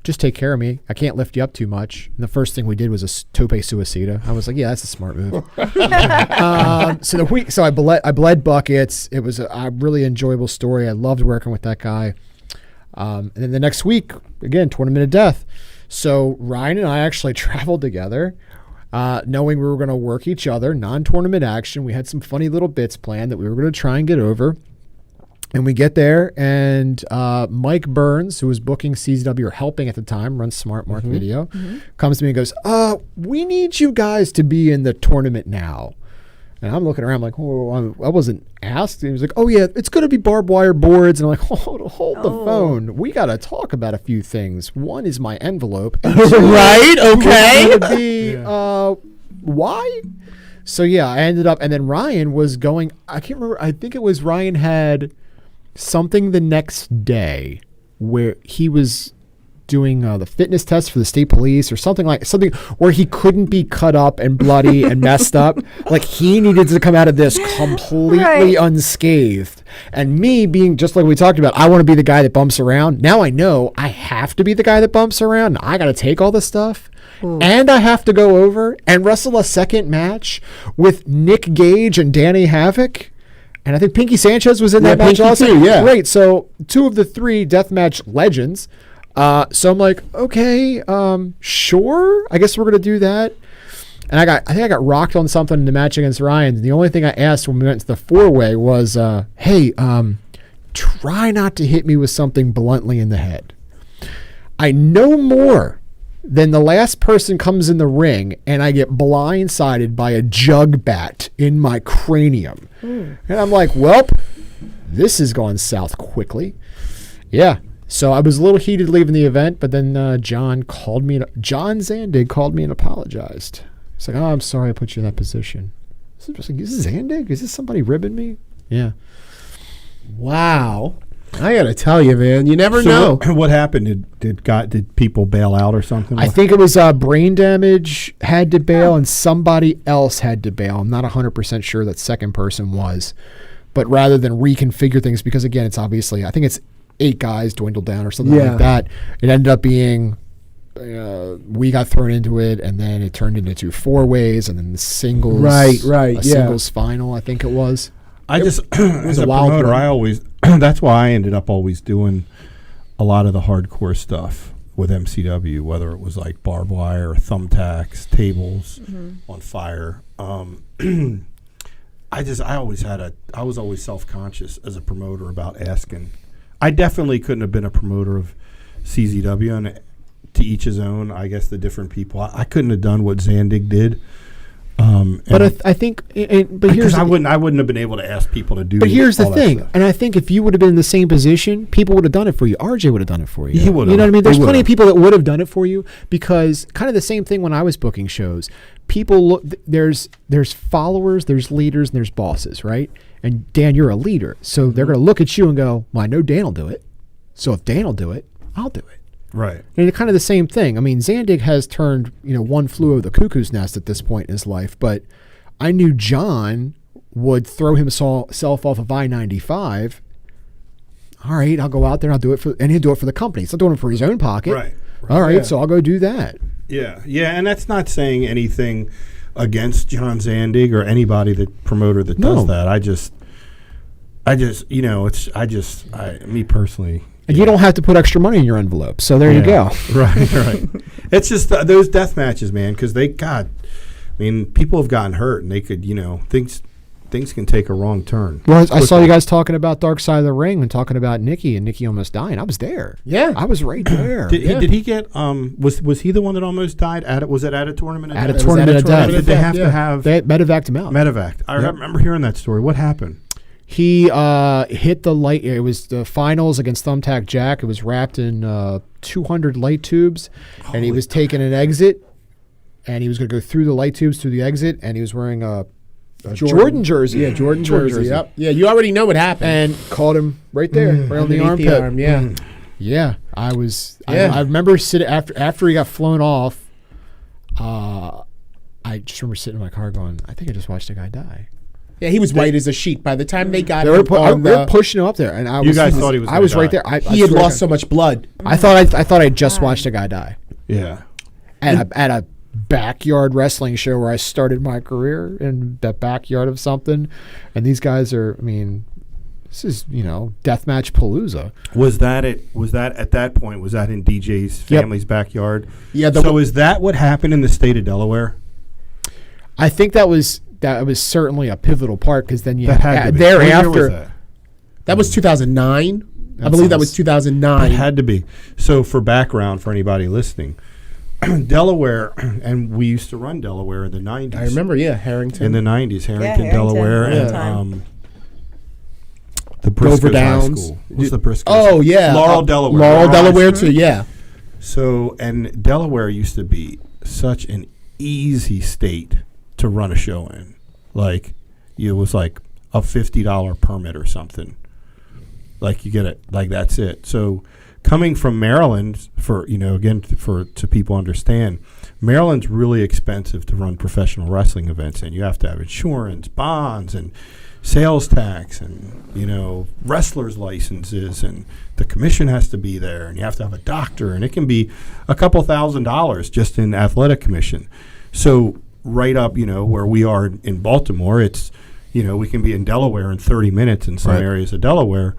just take care of me. I can't lift you up too much. And the first thing we did was a tope suicida. I was like, yeah, that's a smart move. So I bled buckets. It was a really enjoyable story. I loved working with that guy. And then the next week, again, Tournament of Death. So Ryan and I actually traveled together, knowing we were going to work each other, non-tournament action. We had some funny little bits planned that we were going to try and get over. And we get there, and Mike Burns, who was booking CZW or helping at the time, runs Smart Mark Video, comes to me and goes, we need you guys to be in the tournament now. And I'm looking around like, oh, I wasn't asked. And he was like, oh, yeah, it's going to be barbed wire boards. And I'm like, hold the phone. We got to talk about a few things. One is my envelope. And Right, okay. Would be, why? So, yeah, I ended up, and then Ryan was going, I can't remember, I think it was Ryan had something the next day where he was doing the fitness test for the state police or something where he couldn't be cut up and bloody and messed up. Like he needed to come out of this completely unscathed. And me being just like we talked about, I want to be the guy that bumps around. Now I know I have to be the guy that bumps around. I got to take all this stuff. And I have to go over and wrestle a second match with Nick Gage and Danny Havoc. And I think Pinky Sanchez was in that match also. Too, yeah. Great. So 2 of the 3 deathmatch legends. So I'm like, okay, sure. I guess we're going to do that. And I think I got rocked on something in the match against Ryan. And the only thing I asked when we went to the 4-way was, hey, try not to hit me with something bluntly in the head. I know more than the last person comes in the ring and I get blindsided by a jug bat in my cranium. And I'm like, well, this has gone south quickly. Yeah. So I was a little heated leaving the event, but then John Zandig called me and apologized. He's like, oh, I'm sorry I put you in that position. Is this Zandig? Is this somebody ribbing me? Yeah. Wow. I got to tell you, man, you never know. What happened? Did people bail out or something? I think it was brain damage had to bail and somebody else had to bail. I'm not 100% sure that second person was. But rather than reconfigure things, because again, it's obviously, I think it's 8 guys dwindled down or something like that. It ended up being, we got thrown into it, and then it turned into 2 4-ways, and then the singles. Right. Singles final, I think it was. I just, as a promoter, I always, that's why I ended up always doing a lot of the hardcore stuff with MCW, whether it was like barbed wire, thumbtacks, tables on fire. I was always self-conscious as a promoter about asking. I definitely couldn't have been a promoter of CZW, and to each his own, I guess the different people. I couldn't have done what Zandig did. But I think, but here's I wouldn't have been able to ask people to do. But here's the thing, and I think if you would have been in the same position, people would have done it for you. RJ would have done it for you. He would have. You know what I mean? There's plenty of people that would have done it for you because kind of the same thing when I was booking shows. People look. There's followers, there's leaders, and there's bosses, right? And Dan, you're a leader, so they're going to look at you and go, "Well, I know Dan will do it, so if Dan will do it, I'll do it." Right. And it's kind of the same thing. I mean, Zandig has turned, one flew over the cuckoo's nest at this point in his life, but I knew John would throw himself off of I-95. All right, I'll go out there and I'll do it and he'll do it for the company. He's not doing it for his own pocket. Right. All right, so I'll go do that. Yeah, and that's not saying anything against John Zandig or anybody promoter that does that. Me personally. And you don't have to put extra money in your envelope. So there you go. Right. It's just those death matches, man, because people have gotten hurt and they could, things can take a wrong turn. Well, I saw you guys talking about Dark Side of the Ring and talking about Nikki and Nikki almost dying. I was there. Yeah. I was right there. Did he get, was he the one that almost died? Was it at a tournament? At a tournament of death. Did they have to have? They medevaced him out. Medevaced. I remember hearing that story. What happened? He hit the light. It was the finals against Thumbtack Jack. It was wrapped in 200 light tubes, and he was taking an exit, and he was going to go through the light tubes through the exit, and he was wearing a Jordan jersey. Yeah, Jordan jersey. Yep. Yeah, you already know what happened. And caught him right there, right on the armpit. Yeah. Yeah. I was. Yeah. I remember sitting after he got flown off. I just remember sitting in my car going, I think I just watched a guy die. Yeah, he was white as a sheet. By the time they got They him were pushing him up there, and I was. guys thought he was I was gonna right die. there. he had lost so much blood. I thought I just watched a guy die Yeah. at a backyard wrestling show where I started my career in the backyard of something, and these guys are. I mean, this is deathmatch palooza. Was that at that point? Was that in DJ's family's backyard? Yeah. So is that what happened in the state of Delaware? I think that was certainly a pivotal part because then you That had to be. thereafter. What year was That was 2009. I That believe that sounds- was 2009. It had to be. So for background, for anybody listening, Delaware, and we used to run Delaware in the 90s. I remember, Harrington. In the 90s, Harrington, Harrington, Delaware, all the and time. the Dover Briscoes High Downs. School. What's the Briscoes? Oh, yeah. Laurel, Delaware. Laurel, High Delaware, School. too, yeah. So, and Delaware used to be such an easy state to run a show in. Like, it was like a $50 permit or something. Like, you get it. Like, that's it. So, coming from Maryland, to people understand, Maryland's really expensive to run professional wrestling events in. You have to have insurance, bonds, and sales tax, and wrestlers' licenses, and the commission has to be there, and you have to have a doctor, and it can be a couple $1,000s just in athletic commission. So right up, where we are in Baltimore, it's we can be in Delaware in 30 minutes in some areas of Delaware.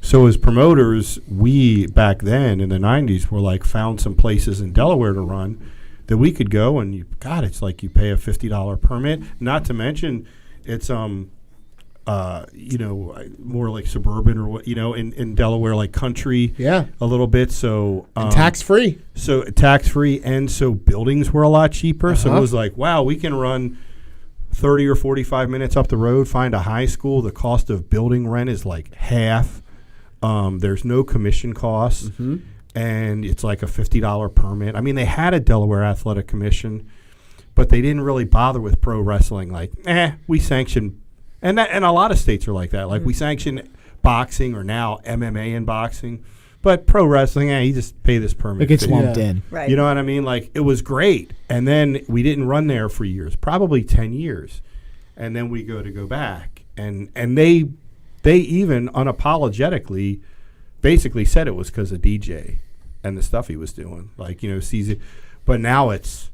So as promoters, we back then in the 90s were like found some places in Delaware to run that we could go, and it's like you pay a $50 permit. Not to mention it's more like suburban or what in Delaware, like country, a little bit. So Tax free. So tax free, and so buildings were a lot cheaper. So it was like, wow, we can run 30 or 45 minutes up the road, find a high school. The cost of building rent is like half. There's no commission costs, and it's like a $50 permit. I mean, they had a Delaware Athletic Commission, but they didn't really bother with pro wrestling. Like, we sanction, and a lot of states are like that. Like, we sanction boxing or now MMA in boxing, but pro wrestling, you just pay this permit. It gets fee. lumped in. Right. You know what I mean? Like, it was great. And then we didn't run there for years, probably 10 years. And then we go back. And they even unapologetically basically said it was because of DJ and the stuff he was doing. Like, sees it. But now it's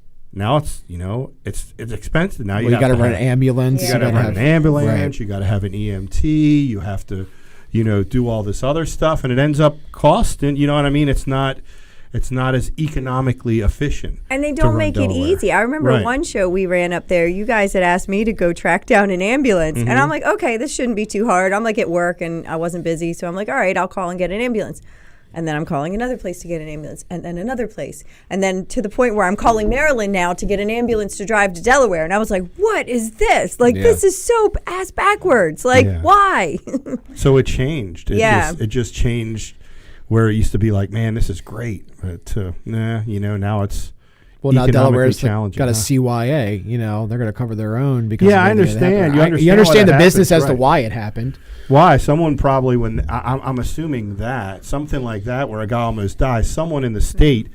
expensive. Now You got to run an ambulance. You got to run an ambulance. Right. You got to have an EMT. You have to, do all this other stuff, and it ends up costing. You know what I mean? It's not as economically efficient. And they to don't run make it Delaware. easy. I remember Right. one show we ran up there. You guys had asked me to go track down an ambulance. And I'm like, okay, this shouldn't be too hard. I'm like at work and I wasn't busy. So I'm like, all right, I'll call and get an ambulance. And then I'm calling another place to get an ambulance, and then another place. And then to the point where I'm calling Maryland now to get an ambulance to drive to Delaware. And I was like, what is this? Like, this is so ass backwards. Like, why? So it changed. It just changed where it used to be like, man, this is great. But now it's Now Delaware's challenging. got a CYA. They're going to cover their own because. Yeah, I of everything that understand. happened. You You understand the why that business happens, as to right. why it happened. Why? Someone probably, I'm assuming that, something like that where a guy almost dies, someone in the state,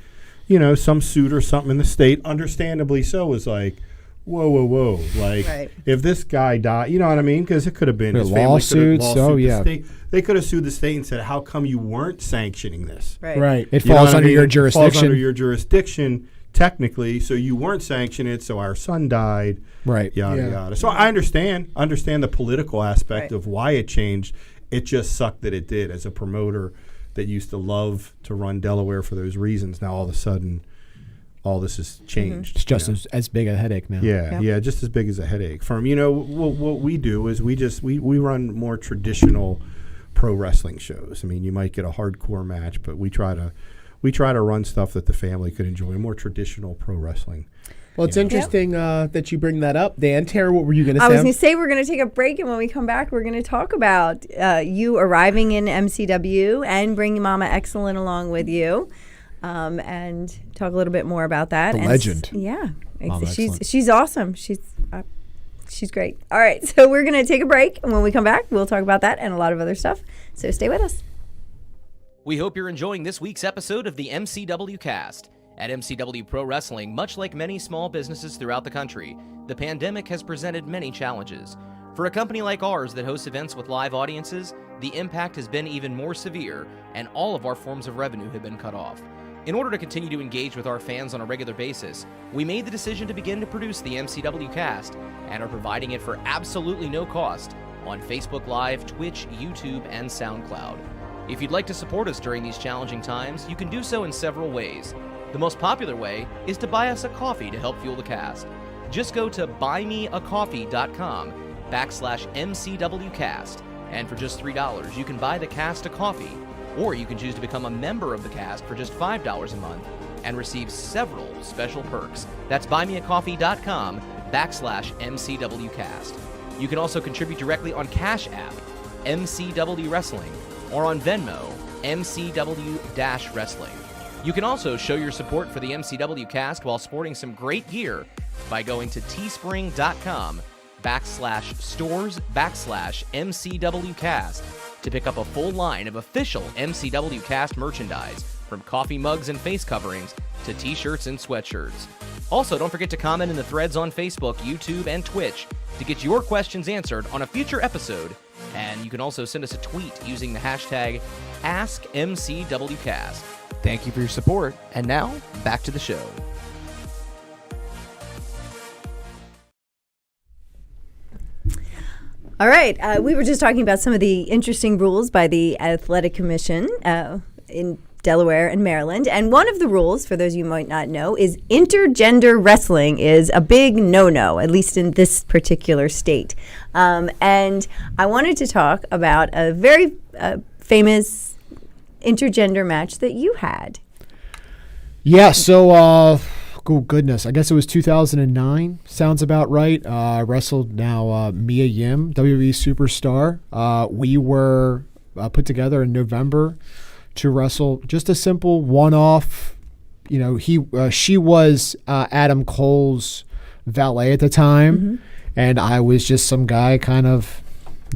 some suit or something in the state, understandably so, was like, whoa. Like, if this guy died, you know what I mean? Because it could have been his family Lawsuits, the state. They could have sued the state and said, how come you weren't sanctioning this? Right. It You know falls what I under mean? your It jurisdiction. falls under your jurisdiction, technically, so you weren't sanctioning it, so our son died. Right. Yada. So I understand the political aspect of why it changed. It just sucked that it did. As a promoter that used to love to run Delaware for those reasons, now all of a sudden, all this has changed. It's just as big a headache now. Yeah, just as big as a headache. From what we do is we run more traditional pro wrestling shows. I mean, you might get a hardcore match, but we try to run stuff that the family could enjoy, more traditional pro wrestling. Well, it's interesting that you bring that up. Dan, Tara, what were you going to say? I was going to say we're going to take a break, and when we come back, we're going to talk about you arriving in MCW and bringing Momma Excellent along with you, and talk a little bit more about that. The and legend. She's awesome. She's great. All right, so we're going to take a break, and when we come back, we'll talk about that and a lot of other stuff. So stay with us. We hope you're enjoying this week's episode of the MCW Cast. At MCW Pro Wrestling, much like many small businesses throughout the country, the pandemic has presented many challenges. For a company like ours that hosts events with live audiences, the impact has been even more severe, and all of our forms of revenue have been cut off. In order to continue to engage with our fans on a regular basis, we made the decision to begin to produce the MCW Cast and are providing it for absolutely no cost on Facebook Live, Twitch, YouTube, and SoundCloud. If you'd like to support us during these challenging times, you can do so in several ways. The most popular way is to buy us a coffee to help fuel the cast. Just go to buymeacoffee.com/MCWcast, and for just $3, you can buy the cast a coffee, or you can choose to become a member of the cast for just $5 a month and receive several special perks. That's buymeacoffee.com/MCWcast. You can also contribute directly on Cash App, MCW Wrestling, or on Venmo, MCW-Wrestling. You can also show your support for the MCW Cast while sporting some great gear by going to teespring.com/stores/MCWcast to pick up a full line of official MCW Cast merchandise, from coffee mugs and face coverings to t-shirts and sweatshirts. Also, don't forget to comment in the threads on Facebook, YouTube, and Twitch to get your questions answered on a future episode. And you can also send us a tweet using the hashtag AskMCWCast. Thank you for your support, and now, back to the show. All right. We were just talking about some of the interesting rules by the Athletic Commission in Delaware and Maryland. And one of the rules, for those you might not know, is intergender wrestling is a big no-no, at least in this particular state. And I wanted to talk about a very famous intergender match that you had. Yeah, so, oh goodness, I guess it was 2009. Sounds about right. I wrestled now Mia Yim, WWE superstar. We were put together in November to wrestle just a simple one-off. You know, she was Adam Cole's valet at the time, and I was just some guy kind of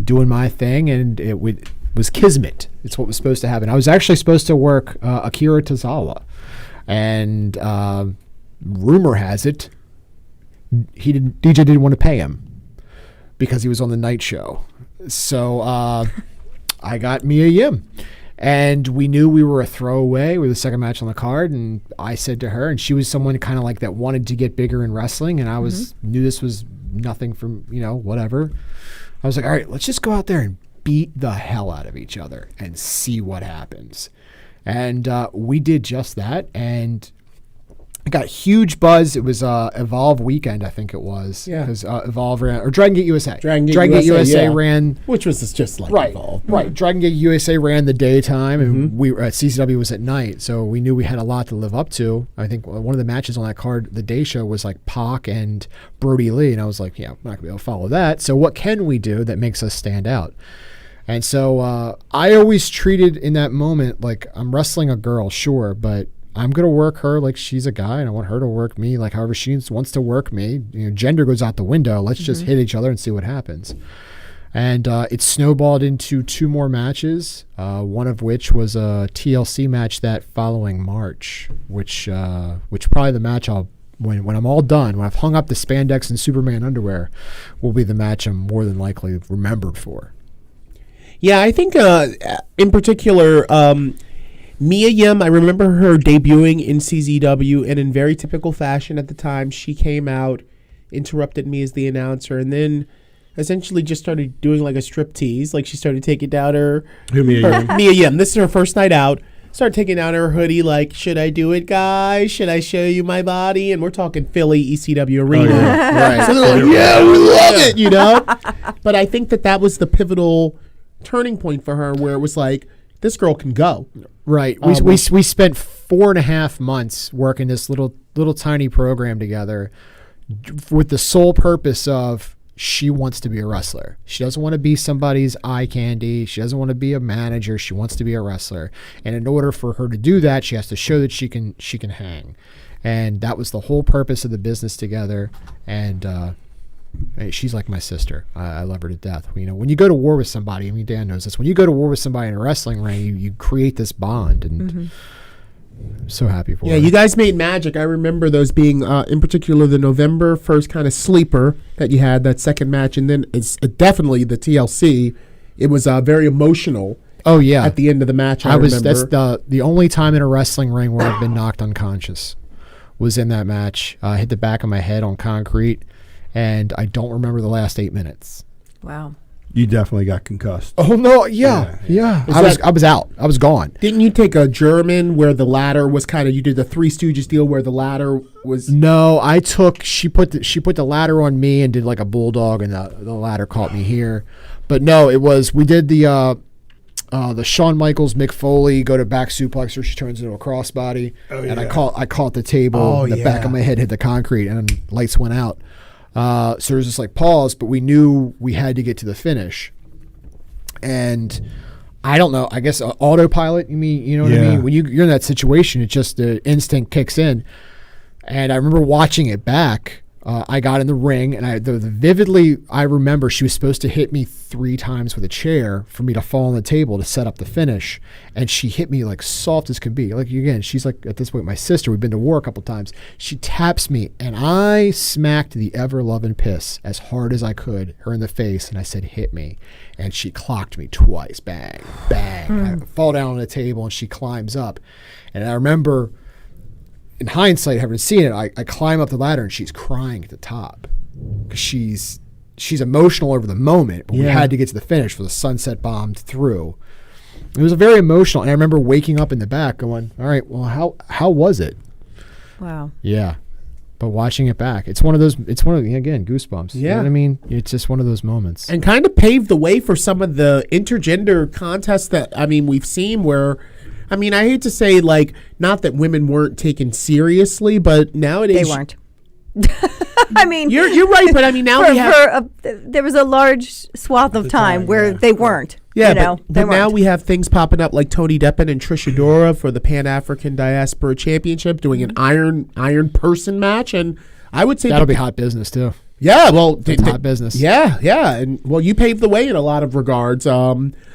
doing my thing, and it was kismet. It's what was supposed to happen. I was actually supposed to work Akira Tozawa, and rumor has it DJ didn't want to pay him because he was on the night show. So I got Mia Yim, and we knew we were a throwaway. We were the second match on the card, and I said to her, and she was someone kind of like that wanted to get bigger in wrestling, and I knew this was nothing from, whatever. I was like, all right, let's just go out there and beat the hell out of each other and see what happens. And we did just that, and I got huge buzz. It was Evolve weekend, I think it was. Yeah. Because Evolve ran, or Dragon Gate USA. Dragon Gate USA ran. Which was just like Evolve. Right. Dragon Gate USA ran the daytime, and we CCW was at night. So we knew we had a lot to live up to. I think one of the matches on that card, the day show, was like Pac and Brody Lee. And I was like, I'm not going to be able to follow that. So what can we do that makes us stand out? And so I always treated in that moment like I'm wrestling a girl, sure, but I'm going to work her like she's a guy, and I want her to work me like however she wants to work me. Gender goes out the window. Let's just hit each other and see what happens. And it snowballed into two more matches, one of which was a TLC match that following March, which probably the match when I'm all done, when I've hung up the spandex and Superman underwear, will be the match I'm more than likely remembered for. Yeah, I think in particular, Mia Yim, I remember her debuting in CZW, and in very typical fashion at the time, she came out, interrupted me as the announcer, and then essentially just started doing like a strip tease. Like she started taking down her Mia Yim. This is her first night out. Started taking down her hoodie like, should I do it, guys? Should I show you my body? And we're talking Philly ECW Arena. Right. So they're like, yeah, we love it, But I think that was the pivotal turning point for her, where it was like, this girl can go. Right. We spent 4.5 months working this little tiny program together with the sole purpose of she wants to be a wrestler. She doesn't want to be somebody's eye candy. She doesn't want to be a manager. She wants to be a wrestler. And in order for her to do that, she has to show that she can hang. And that was the whole purpose of the business together. And Hey, she's like my sister. I love her to death. You know, when you go to war with somebody, I mean, Dan knows this. When you go to war with somebody in a wrestling ring, you create this bond, and I'm so happy for her. Yeah, you guys made magic. I remember those being, in particular, the November 1st kind of sleeper that you had, that second match, and then it's definitely the TLC. It was very emotional. Oh yeah, at the end of the match, I remember. That's the only time in a wrestling ring where I've been knocked unconscious. Was in that match. I hit the back of my head on concrete, and I don't remember the last 8 minutes. Wow. You definitely got concussed. Oh no! Yeah. I was out. I was gone. Didn't you take a German where the ladder was kind of? You did the Three Stooges deal where the ladder was. No, I took. She put the ladder on me and did like a bulldog, and the ladder caught me here. But no, it was. We did the Shawn Michaels Mick Foley go to back suplexer. She turns into a crossbody, and I caught the table. The back of my head hit the concrete, and lights went out. So there was just like pause, but we knew we had to get to the finish. And I don't know. I guess autopilot. You know what I mean? When you're in that situation, it just the instinct kicks in. And I remember watching it back. I got in the ring, and vividly I remember she was supposed to hit me 3 times with a chair for me to fall on the table to set up the finish, and she hit me like soft as could be. Like again, she's like at this point my sister. We've been to war a couple times. She taps me, and I smacked the ever-loving piss as hard as I could her in the face, and I said, "Hit me," and she clocked me twice. Bang, bang. I fall down on the table, and she climbs up, and I remember. In hindsight, having seen it, I climb up the ladder and she's crying at the top because she's emotional over the moment, but we had to get to the finish for the sunset bombed through. It was very emotional, and I remember waking up in the back going, "All right, well, how was it?" Wow. Yeah, but watching it back, it's one of again goosebumps. Yeah, you know what I mean, it's just one of those moments, and kind of paved the way for some of the intergender contests that we've seen where. I hate to say, like, not that women weren't taken seriously, but nowadays... They weren't. You're right, but now there was a large swath of time where they weren't. Yeah, but now we have things popping up like Tony Deppen and Trish Adora for the Pan-African Diaspora Championship doing an iron person match, and I would say... That'll be hot business, too. Yeah, well... It's hot business. Yeah, and, well, you paved the way in a lot of regards.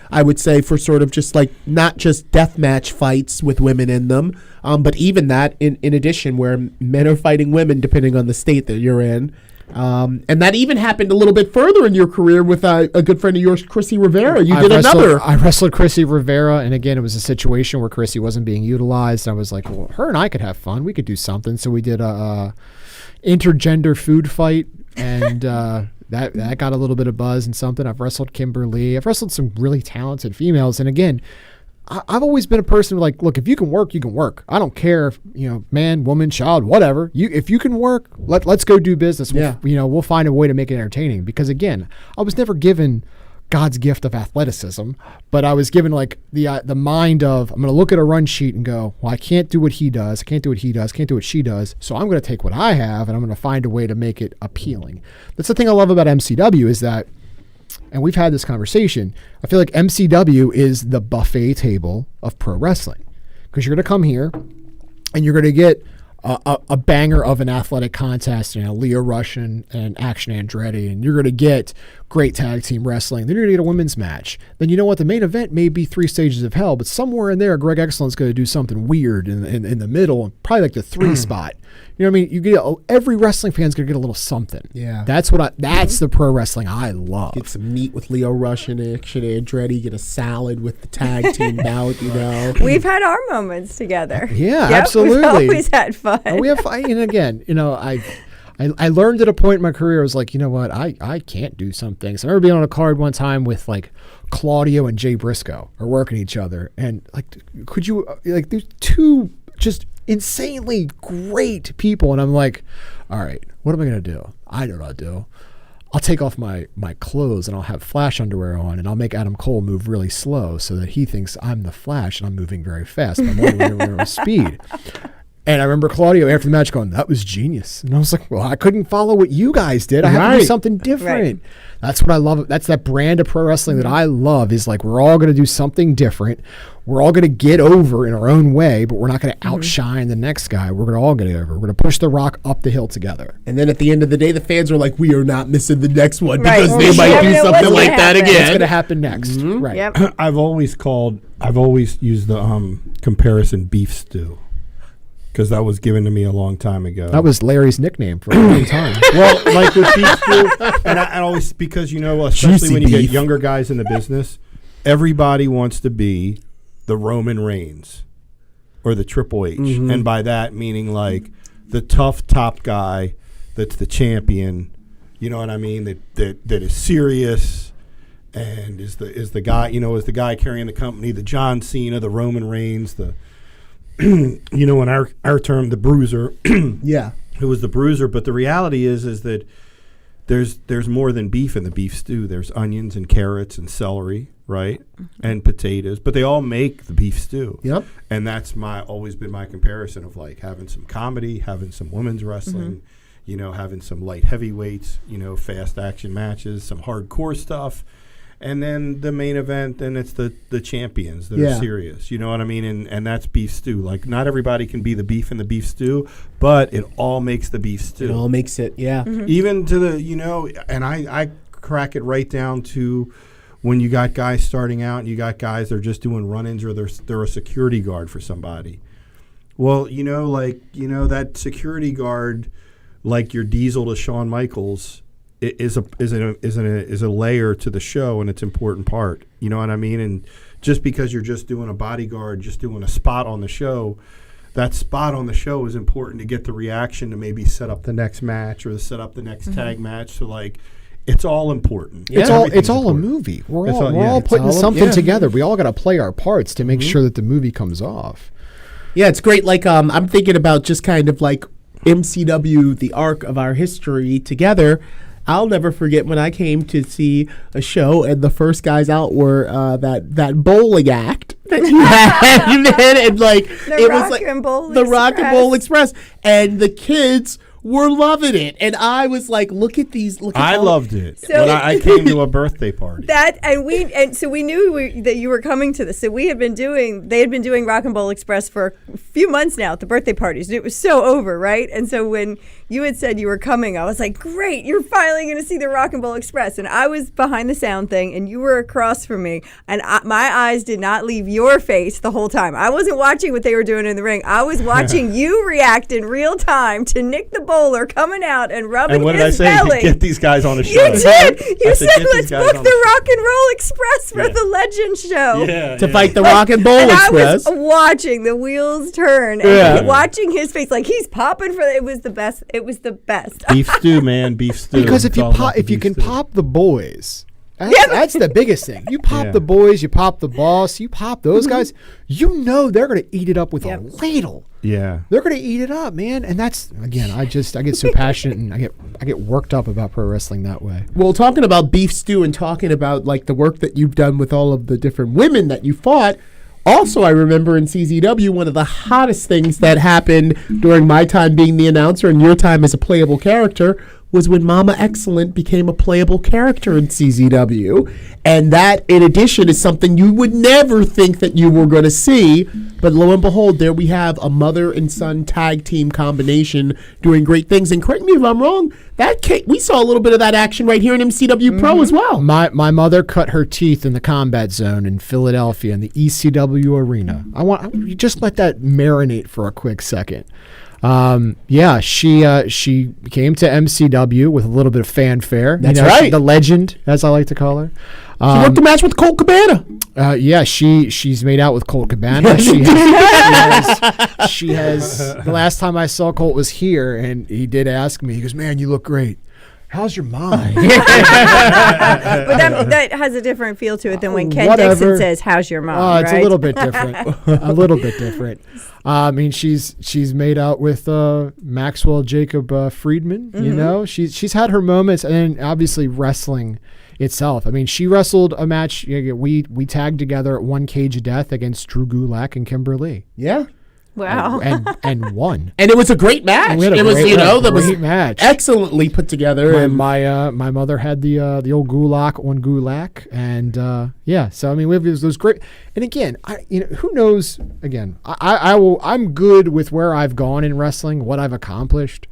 I would say for sort of just like not just deathmatch fights with women in them, but even that in addition where men are fighting women depending on the state that you're in. And that even happened a little bit further in your career with a good friend of yours, Chrissy Rivera. I wrestled Chrissy Rivera, and again, it was a situation where Chrissy wasn't being utilized. I was like, well, her and I could have fun. We could do something. So we did a intergender food fight, and that got a little bit of buzz and something. I've wrestled Kimberly. I've wrestled some really talented females. And again, I've always been a person like, look, if you can work, you can work. I don't care if, man, woman, child, whatever. If you can work, let's go do business. We'll find a way to make it entertaining. Because again, I was never given God's gift of athleticism, but I was given like the mind of, I'm going to look at a run sheet and go, well, I can't do what he does. I can't do what he does. Can't do what she does. So I'm going to take what I have and I'm going to find a way to make it appealing. That's the thing I love about MCW is that, and we've had this conversation, I feel like MCW is the buffet table of pro wrestling because you're going to come here and you're going to get a banger of an athletic contest, Leo Rush and Action Andretti, and you're going to get great tag team wrestling. Then you're going to get a women's match. Then you know what? The main event may be 3 stages of hell, but somewhere in there, Greg Excellent's going to do something weird in the middle, probably like the 3 spot. You know what I mean? You get every wrestling fan's going to get a little something. Yeah, that's the pro wrestling I love. Get some meat with Leo Rush and Action Andretti. Get a salad with the tag team bout. We've had our moments together. Yeah, absolutely. We've always had fun. And we have fun. And again, I learned at a point in my career, I was like, you know what, I can't do some things. I remember being on a card one time with like Claudio and Jay Briscoe are working each other, and like, could you like there's 2 just insanely great people, and I'm like, all right, what am I gonna do? I know what I'll do. I'll take off my clothes and I'll have Flash underwear on, and I'll make Adam Cole move really slow so that he thinks I'm the Flash and I'm moving very fast. I'm only speed. And I remember Claudio after the match going, "That was genius." And I was like, "Well, I couldn't follow what you guys did. I have to do something different." Right. That's what I love. That's that brand of pro wrestling that I love, is like, we're all going to do something different. We're all going to get over in our own way, but we're not going to outshine the next guy. We're going to all get over. We're going to push the Rock up the hill together. And then at the end of the day, the fans are like, we are not missing the next one Right. because Well, they we might never do know what's something gonna like that happen. What's again. going to happen next? Right. Yep. I've always used the comparison beef stew, because that was given to me a long time ago. That was Larry's nickname for a long time. Well, like with beef stew, and I always, because, especially Juicy when you beef. get younger guys in the business, everybody wants to be the Roman Reigns or the Triple H. And by that meaning like the tough top guy that's the champion, you know what I mean, that is serious and is the guy, is the guy carrying the company, the John Cena, the Roman Reigns, the in our term, the bruiser. Yeah. Who was the bruiser. But the reality is that there's more than beef in the beef stew. There's onions and carrots and celery, right? And potatoes, but they all make the beef stew. Yep. And that's always been my comparison of like having some comedy, having some women's wrestling, having some light heavyweights, fast action matches, some hardcore stuff. And then the main event, and it's the champions that are serious. You know what I mean? And that's beef stew. Like, not everybody can be the beef in the beef stew, but it all makes the beef stew. It all makes it, yeah. Even to the, and I crack it right down to when you got guys starting out and you got guys that are just doing run-ins or they're a security guard for somebody. Well, that security guard, like your Diesel to Shawn Michaels, is a layer to the show, and it's an important part. You know what I mean? And just because you're just doing a bodyguard, just doing a spot on the show, that spot on the show is important to get the reaction to maybe set up the next match or to set up the next tag match. So like, it's all important. It's all a important. movie. We're It's all putting all something together. We all got to play our parts to make sure that the movie comes off. Yeah, it's great. Like, I'm thinking about just kind of like MCW, the arc of our history together. I'll never forget when I came to see a show and the first guys out were that bowling act that you had, and like it was like the Rock and Bowl Express, and the kids were loving it, and I was like, "Look at these!" I loved it. So when I came to a birthday party. So we knew that you were coming to this. So they had been doing Rock and Bowl Express for a few months now at the birthday parties. It was so over, right? And so when you had said you were coming, I was like, "Great, you're finally going to see the Rock and Bowl Express." And I was behind the sound thing, and you were across from me, and my eyes did not leave your face the whole time. I wasn't watching what they were doing in the ring. I was watching you react in real time to Nick the Bowler coming out and rubbing And what his did I say? belly. Get these guys on the show. You did. You said, "Get these let's guys book on the the Rock and Roll Express for the Legend Show. Yeah, to fight the Rock and Bowl And Express. I was watching the wheels turn and watching his face like he's popping for it. Was the best. It was the best. Beef stew, man. Beef stew. Because if It's you all about the if you beef can stew. pop the boys, that's the biggest thing. You pop the boys, you pop the boss, you pop those guys. You know they're going to eat it up with a ladle. Yeah. They're going to eat it up, man. And that's, again, I get so passionate, and I get worked up about pro wrestling that way. Well, talking about beef stew and talking about like the work that you've done with all of the different women that you fought. Also, I remember in CZW, one of the hottest things that happened during my time being the announcer and your time as a playable character was when Momma Excellent became a playable character in CZW. And that, in addition, is something you would never think that you were going to see. But lo and behold, there we have a mother and son tag team combination doing great things. And correct me if I'm wrong, we saw a little bit of that action right here in MCW Pro as well. My mother cut her teeth in the combat zone in Philadelphia in the ECW arena. You just let that marinate for a quick second. She came to MCW with a little bit of fanfare. That's right. The legend, as I like to call her. She worked a match with Colt Cabana. She's made out with Colt Cabana. She has. The last time I saw Colt was here, and he did ask me. He goes, "Man, you look great. How's your mind?" But that has a different feel to it than when Ken Dixon says, "How's your mom?" It's right? a little bit different. A little bit different. I mean, she's made out with Maxwell Jacob Friedman. You know, she's had her moments, and then obviously wrestling itself. I mean, she wrestled a match. We tagged together at One Cage of Death against Drew Gulak and Kimberly. Yeah. Wow. and won. And it was a great match. And we had a It was, great- you know, a that was great match. excellently put together. My and my mother had the old gulak on gulak, and yeah. So I mean, we have those great. And again, who knows? Again, I'm good with where I've gone in wrestling, what I've accomplished.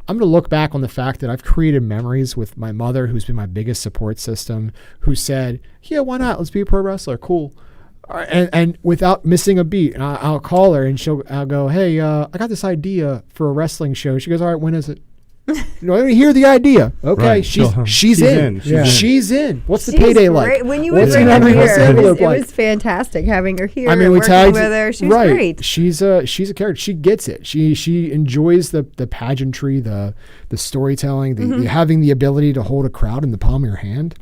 I'm going to look back on the fact that I've created memories with my mother, who's been my biggest support system, who said, "Yeah, why not? Let's be a pro wrestler. Cool." And without missing a beat, and I'll call her and I'll go, "Hey, I got this idea for a wrestling show." She goes, "All right, when is it?" Let me hear the idea. Okay, Right. she's in. Yeah. She's in. What's the She's payday great. like? When you would What's bring the her money here, envelope it like? was fantastic having her here. I mean, and we working tagged with her. She's right. great. She's a character. She gets it. She enjoys the pageantry, the storytelling, the having the ability to hold a crowd in the palm of your hand.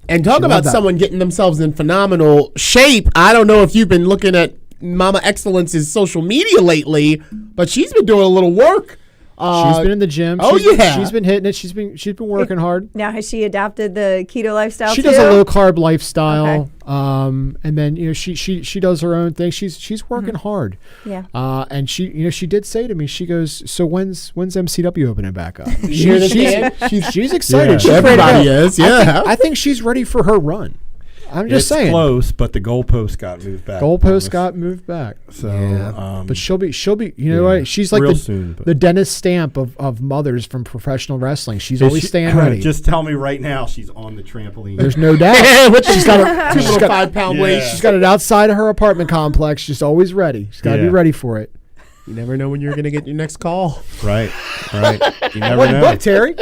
And talk She about loved that. someone getting themselves in phenomenal shape. I don't know if you've been looking at Momma Excellence's social media lately, but she's been doing a little work. She's been in the gym. Oh, She's been hitting it. She's been working hard. Now, has she adopted the keto lifestyle She too? does a low carb lifestyle, Okay. and then she does her own thing. She's working hard. Yeah. And she did say to me, she goes, "So when's MCW opening back up?" hear this, man? She's excited. Yeah. She's ready to Everybody go. is, yeah. I think she's ready for her run. I'm just It's saying. close, but the goalpost got moved back. Goalpost got moved back. So, But she'll be. You know what? She's like real soon, but- the Dennis Stamp of mothers from professional wrestling. She's always staying ready. Just tell me right now, she's on the trampoline. There's no doubt. She's got a Two little 5-pound weights. She's got it outside of her apartment complex. She's always ready. She's got to be Yeah. ready for it. You never know when you're going to get your next call. Right. You never What know. book, Terry?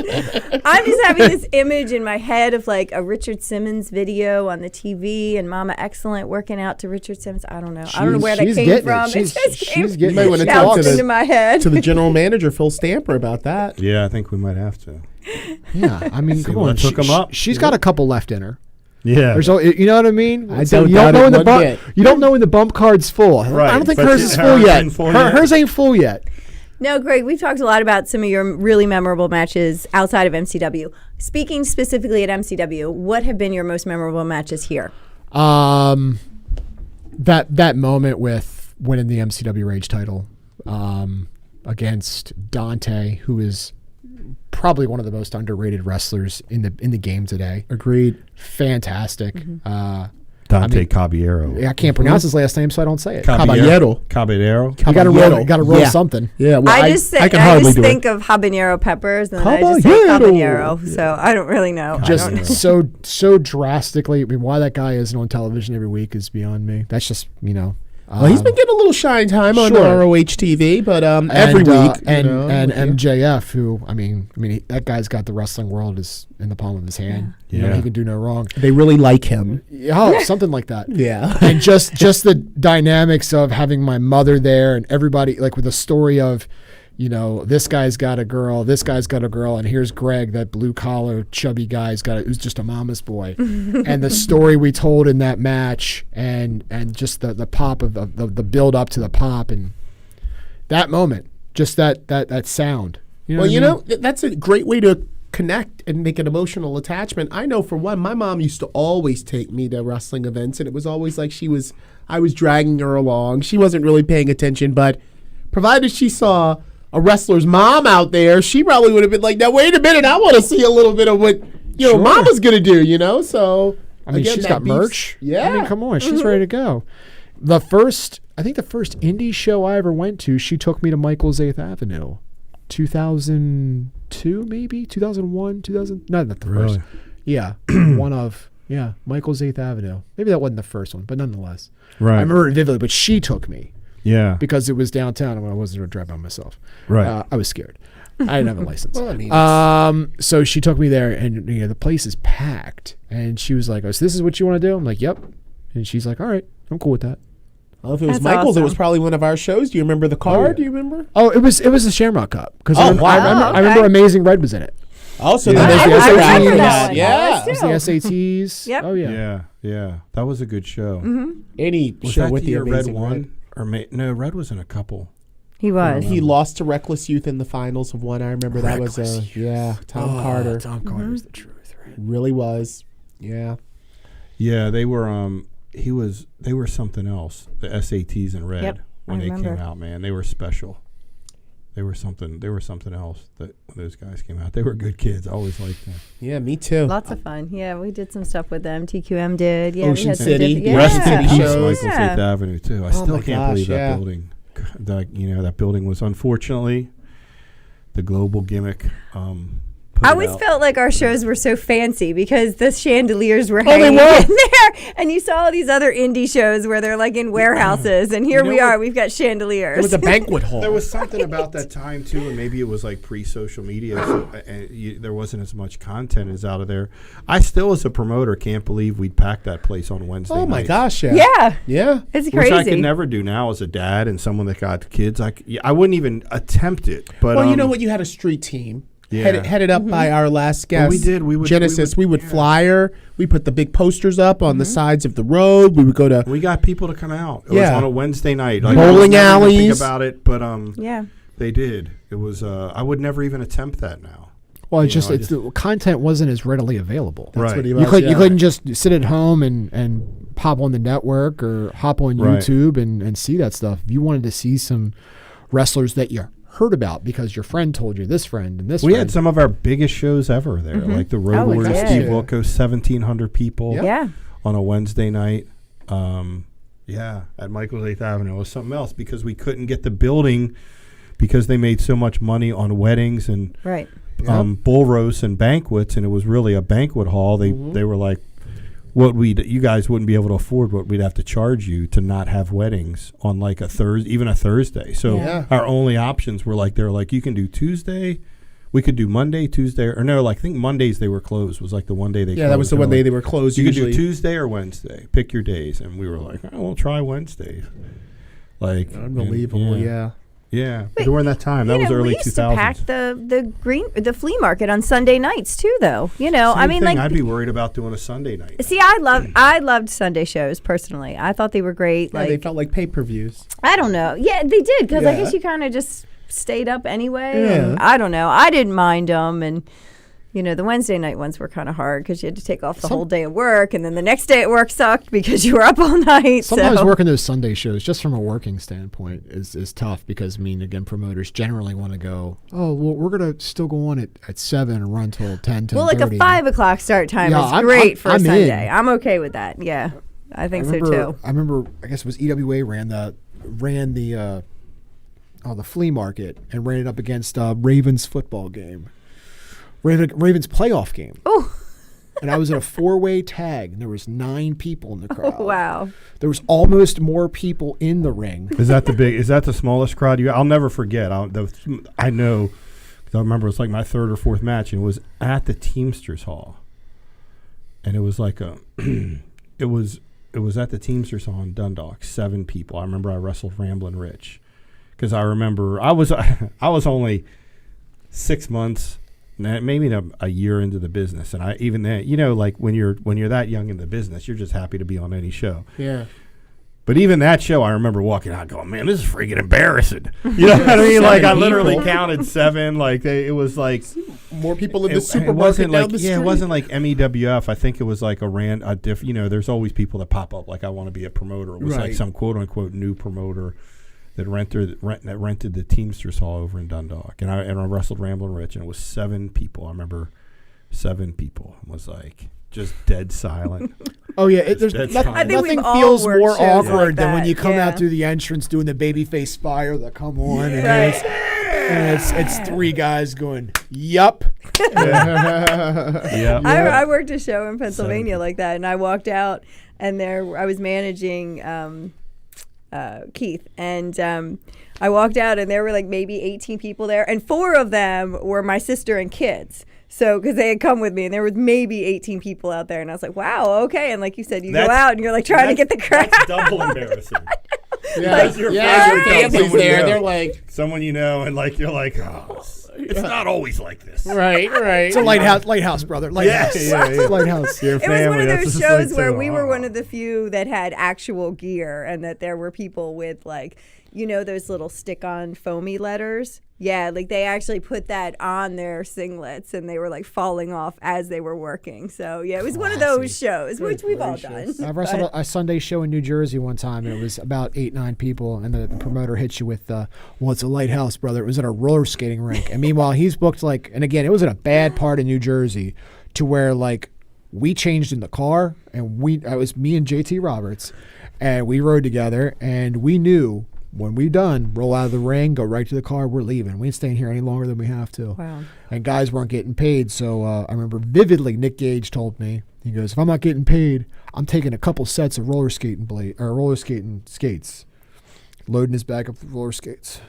I'm just having this image in my head of like a Richard Simmons video on the TV and Momma Excellent working out to Richard Simmons. I don't know. I don't know where that She's came getting it. from. She's- It just she's came getting You might want to it. talk bounced to into my head. the general manager, Phil Stamper, about that. Yeah, I think we might have to. Yeah, I mean, See come what on. took him up. She's got a couple left in her. Yeah. There's, you know what I mean? I So don't you doubt don't know it when the one bit. you don't know when the bump card's full. Right, I don't think but hers is hers full yet. ain't full yet. Hers ain't full yet. No, Greg, we've talked a lot about some of your really memorable matches outside of MCW. Speaking specifically at MCW, what have been your most memorable matches here? That moment with winning the MCW Rage title against Dante, who is probably one of the most underrated wrestlers in the game today. Agreed. Fantastic. Dante Caballero. I can't pronounce his last name, so I don't say it. Caballero. Caballero. You got to roll Yeah. something. Yeah, well, I just I can hardly do think it. of habanero peppers, and then I just say Caballero. habanero. So I don't really know. I don't know. Just so drastically. I mean, why that guy isn't on television every week is beyond me. That's just Well, he's been getting a little shine time on Sure. ROHTV, but every week. and you know, and with you. MJF, who I mean, that guy's got the wrestling world is in the palm of his hand. You know, Yeah. he can do no wrong. They really like him. Oh, something like that. Yeah. And just the dynamics of having my mother there and everybody, like with the story of, this guy's got a girl, this guy's got a girl, and here's Greg, that blue collar chubby guy's who's just a mama's boy. And the story we told in that match, and just the pop of the build up to the pop, and that moment, just that sound. You know Well, what I mean? that's a great way to connect and make an emotional attachment. I know for one, my mom used to always take me to wrestling events, and it was always like I was dragging her along. She wasn't really paying attention, but provided she saw a wrestler's mom out there, she probably would have been like, now wait a minute, I want to see a little bit of what Sure. mama's gonna do, so I mean, again, she's that got beef's- merch. Yeah. I mean, come on, she's ready to go. I think the first indie show I ever went to, she took me to Michael's 8th Avenue. 2002, maybe? 2001, 2000? Not the Really? first. Yeah. Michael's 8th Avenue. Maybe that wasn't the first one, but nonetheless. Right. I remember it vividly, but she took me Yeah. because it was downtown and I wasn't going to drive by myself. Right. I was scared. I didn't have a license. Well, I mean, So she took me there, and the place is packed. And she was like, "Oh, so this is what you want to do?" I'm like, "Yep." And she's like, "All right, I'm cool with that." well, if it was That's Michael's, it was awesome. probably one of our shows. Do you remember the card? yeah. Do you remember? Oh, it was the Shamrock Cup because Oh, wow. I remember Okay. Amazing Red was in it. Oh, so Yeah. then I there's the remember SATs. that one. Yeah. It was the SATs. Yep. Oh yeah. Yeah. That was a good show. Any Was show that with the the year Red Amazing won? Or no, Red was in a couple. He was. He lost to Reckless Youth in the finals of one. I remember that was Tom Carter. Tom Carter's the truth, right? Really was. Yeah. Yeah, they were. They were something else. The SATs in Red. Yep. when they remember. came out, man. They were special. They were something else that when those guys came out. They were good kids. I always liked them. Yeah, me too. Lots of fun. Yeah, we did some stuff with them. TQM did. Yeah, Ocean we had some City. different- Rest in Yeah. peace, Shows. Michael's Yeah. 8th Avenue too. I Oh still my can't gosh, believe yeah. that building. That building was unfortunately the global gimmick. Put I it always out. felt like our shows were so fancy because the chandeliers were they hanging were. in there, and you saw all these other indie shows where they're like in warehouses, and here You we know are. what? We've got chandeliers. It was a banquet hall. There was something about that time too, and maybe it was like pre-social media, so there wasn't as much content as out of there. I still, as a promoter, can't believe we'd pack that place on Wednesday. Oh my nights. gosh, yeah. yeah, Yeah. it's Which crazy. I could never do now as a dad and someone that got kids. I wouldn't even attempt it. But Well, you know what? You had a street team. Yeah. Headed up by our last guest. Well, we did. We would- Genesis. we We would- would flyer. We put the big posters up on the sides of the road. We would go to. We got people to come out. It Yeah. was on a Wednesday night. Like, Bowling I would never even alleys. Think about it, but Yeah. they did. It was. I would never even attempt that now. Well, it's You just know, I it's the content wasn't as readily available. That's Right. what he You was, could you yeah. couldn't just sit at home and pop on the network or hop on Right. YouTube and see that stuff. If you wanted to see some wrestlers that you heard about because your friend told you this friend and this We friend. had some of our biggest shows ever there, like the Road Oh, we Warriors, did. Steve Wilco, 1,700 people Yeah. on a Wednesday night. At Michael's 8th Avenue. It was something else because we couldn't get the building because they made so much money on weddings and Right. bull roasts and banquets, and it was really a banquet hall. They were like, you guys wouldn't be able to afford what we'd have to charge you to not have weddings on like a Thursday, even a Thursday. So Yeah. our only options were like, they're like, you can do Tuesday. We could do Monday, Tuesday, or no, like I think Mondays they were closed was like the one day they Yeah, that was closed. the one They were day like, they were closed. you Usually, could do Tuesday or Wednesday. Pick your days. And we were like, oh, we'll try Wednesday. Like unbelievable. and, Yeah. Yeah. During that time, that You was know, early we used 2000s. to pack the flea market on Sunday nights too, though. You know, I Same mean, thing. like I'd be worried about doing a Sunday night. see, I loved Sunday shows personally. I thought they were great. Yeah, Like they felt like pay-per-views. I don't know. Yeah, they did because I Yeah. guess you kind of just stayed up anyway. Yeah. And I don't know. I didn't mind them, and you know, the Wednesday night ones were kind of hard because you had to take off the whole day of work, and then the next day at work sucked because you were up all night. Sometimes so. working those Sunday shows, just from a working standpoint, is tough because, I mean, again, promoters generally want to go, oh, well, we're going to still go on at 7 and run till 10, 10:30. Well, like a 5 o'clock start time Yeah, is I'm- great for a I'm in. Sunday. I'm okay with that. Yeah, I think so too. I remember, I guess it was EWA ran the flea market and ran it up against Ravens football game. Ravens playoff game. Oh, And I was in a 4-way tag, and there was 9 people in the crowd. wow. There was almost more people in the ring. Is that the smallest crowd you? I'll never forget. I know, because I remember it was like my 3rd or 4th match, and it was at the Teamsters Hall, and it was like it was at the Teamsters Hall in Dundalk. 7 people. I remember I wrestled Ramblin' Rich, because I remember I was only 6 months. Maybe a year into the business, and I even then, you know, like when you're that young in the business, you're just happy to be on any show. Yeah. But even that show, I remember walking out going, man, this is freaking embarrassing. You know what I mean? Like, I literally counted 7. Like, it was like... More people in the It supermarket wasn't down like, the street. it wasn't like MEWF. I think it was like you know, there's always people that pop up, like, I want to be a promoter. It was like Right. some quote-unquote new promoter that rented the Teamsters Hall over in Dundalk. And I wrestled Ramblin' Rich, and it was 7 people. I remember 7 people. It was like... just dead silent. Oh yeah, there's That's nothing, fine. I think we've nothing all feels worked more shows like awkward than when that, you come yeah. out through the entrance doing the babyface fire that come on, Right. and it's 3 guys going, "Yup." Yeah. I worked a show in Pennsylvania like that, and I walked out, and I was managing Keith, and I walked out, and there were like maybe 18 people there, and 4 of them were my sister and kids. So, because they had come with me, and there was maybe 18 people out there, and I was like, "Wow, okay." And like you said, you go out, and you're like trying to get the crowd. That's double embarrassing. Yeah, Because your family's someone you there. know. They're like, Someone you know, and like you're like, oh, it's not always like this. right. It's a lighthouse, brother. Lighthouse. Yeah. Lighthouse. Your It was family, one of that's those just shows like where so, we were oh. one of the few that had actual gear, and that there were people with like, you know, those little stick-on foamy letters Yeah, like they actually put that on their singlets and they were like falling off as they were working. So yeah, it was one of those shows, which we've all done. I wrestled a Sunday show in New Jersey one time, and it was about 8-9 people, and the promoter hits you with, well, it's a lighthouse, brother. It was at a roller skating rink. And meanwhile, he's booked like, and again, it was in a bad part of New Jersey to where like we changed in the car, and it was me and JT Roberts, and we rode together, and we knew when we done, roll out of the ring, go right to the car, we're leaving. We ain't staying here any longer than we have to. Wow. And guys weren't getting paid. So I remember vividly Nick Gage told me, he goes, if I'm not getting paid, I'm taking a couple sets of roller skating skates, loading his bag up with roller skates.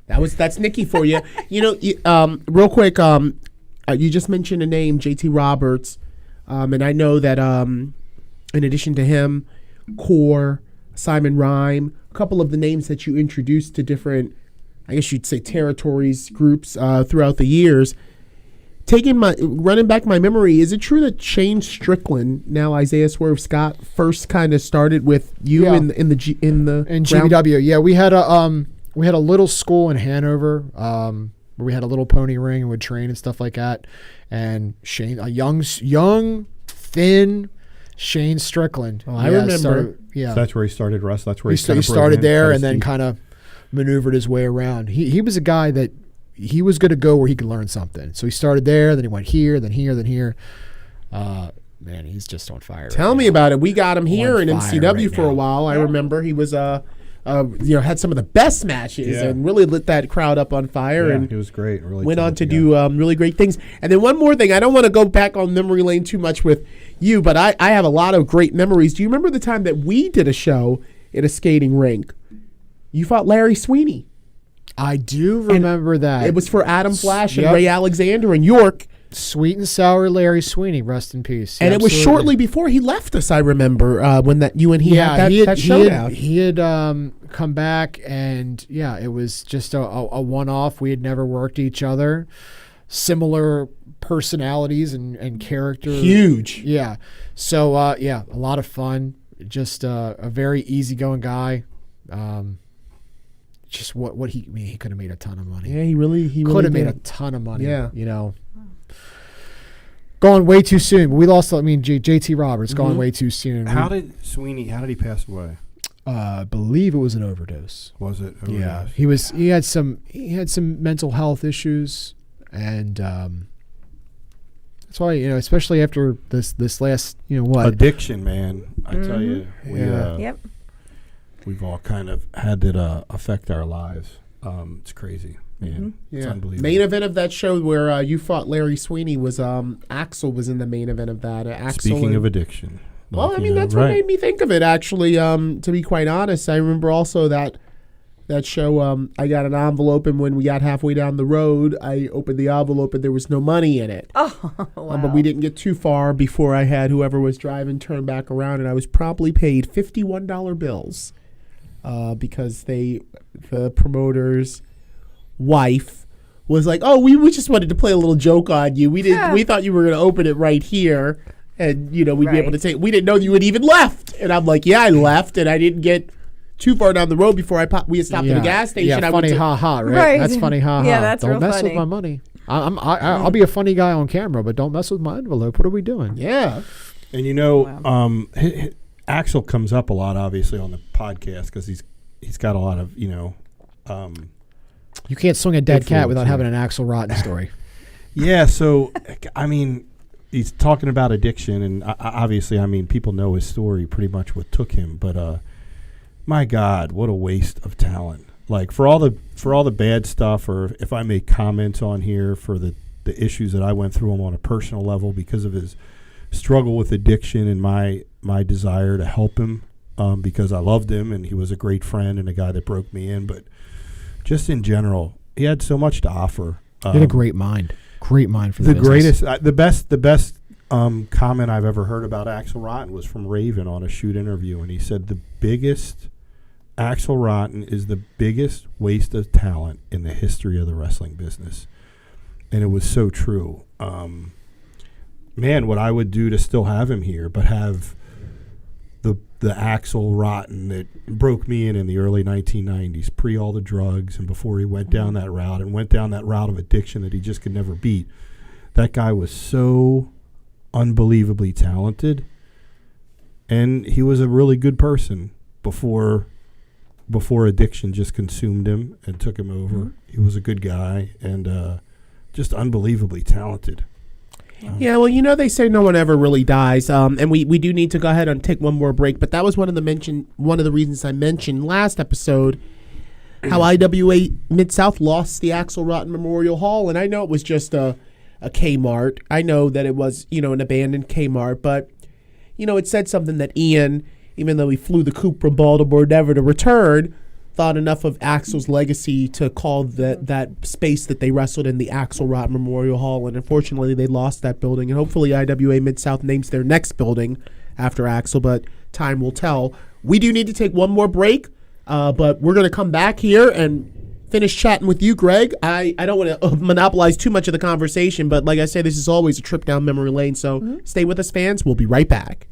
That's Nikki for you. Real quick, you just mentioned a name, JT Roberts, and I know that in addition to him, Core, Simon Rhyme, a couple of the names that you introduced to different, I guess you'd say, territories, groups throughout the years. Running back my memory, is it true that Shane Strickland, now Isaiah Swerve Scott, first kind of started with you in GBW? Yeah, we had a little school in Hanover where we had a little pony ring and would train and stuff like that. And Shane, a young, thin Shane Strickland. Oh, I remember. So that's where he started wrestling. That's where he started there, and then kind of maneuvered his way around. He was a guy that he was going to go where he could learn something. So he started there, then he went here, then here, then here. Man, he's just on fire. Tell me about it. We got him here in MCW for a while. I remember he was had some of the best matches and really lit that crowd up on fire. Yeah, and it was great. Really went on to do really great things. And then one more thing. I don't want to go back on memory lane too much with you, but I have a lot of great memories. Do you remember the time that we did a show in a skating rink? You fought Larry Sweeney. I do remember that. It was for Adam Flash and Ray Alexander in York. Sweet and sour Larry Sweeney, rest in peace. And it was shortly before he left us, I remember, when you and he had that showdown. He had come back, and it was just a one-off. We had never worked each other. Similar personalities and characters. Huge. Yeah. So, a lot of fun. Just a very easygoing guy. Just what he could have made a ton of money. Yeah, he really could have made a ton of money. Yeah. Gone way too soon. We lost. JT Roberts gone way too soon. How did he pass away? I believe it was an overdose. Was it? Overdose? Yeah, he had some mental health issues, and that's why especially after this last addiction, man. I tell you, we've all kind of had it affect our lives. It's crazy. Man, it's unbelievable. Main event of that show where you fought Larry Sweeney was Axel was in the main event of that. Speaking of addiction. Well, that's what made me think of it, actually, to be quite honest. I remember also that show, I got an envelope, and when we got halfway down the road, I opened the envelope, and there was no money in it. Oh, wow. But we didn't get too far before I had whoever was driving turn back around, and I was promptly paid $51 bills because the promoter's wife was like, "Oh, we just wanted to play a little joke on you. We thought you were going to open it right here, and we'd be able to take. We didn't know you had even left." And I'm like, "Yeah, I left, and I didn't get too far down the road before we had stopped at a gas station." Yeah, funny, right? That's funny, ha ha. Yeah, that's don't mess funny. with my money. I'll be a funny guy on camera, but don't mess with my envelope. What are we doing? Yeah, and Axel comes up a lot, obviously, on the podcast because he's got a lot of You can't swing a dead cat without having an Axel Rotten story. Yeah, so, he's talking about addiction, and obviously, people know his story, pretty much what took him, but my God, what a waste of talent. Like, for all the bad stuff, or if I make comments on here for the issues that I went through him on a personal level because of his struggle with addiction and my desire to help him because I loved him, and he was a great friend and a guy that broke me in, but just in general, he had so much to offer. He had a great mind for the business. Greatest, the best comment I've ever heard about Axel Rotten was from Raven on a shoot interview, and he said Axel Rotten is the biggest waste of talent in the history of the wrestling business, and it was so true. Man, what I would do to still have him here, but have the Axel rotten that broke me in the early 1990s, pre all the drugs and before he went down that route and went down that route of addiction that he just could never beat. That guy was so unbelievably talented, and he was a really good person before addiction just consumed him and took him over. He was a good guy and just unbelievably talented. Yeah, well, they say no one ever really dies, and we do need to go ahead and take one more break. But that was one of the reasons I mentioned last episode how IWA Mid-South lost the Axel Rotten Memorial Hall, and I know it was just a Kmart. I know that it was an abandoned Kmart, but it said something that Ian, even though he flew the coop from Baltimore never to return, thought enough of Axel's legacy to call that space that they wrestled in the Axel Rotten Memorial Hall. And unfortunately, they lost that building. And hopefully IWA Mid-South names their next building after Axel, but time will tell. We do need to take one more break, but we're going to come back here and finish chatting with you, Greg. I don't want to monopolize too much of the conversation, but like I say, this is always a trip down memory lane. So stay with us, fans. We'll be right back.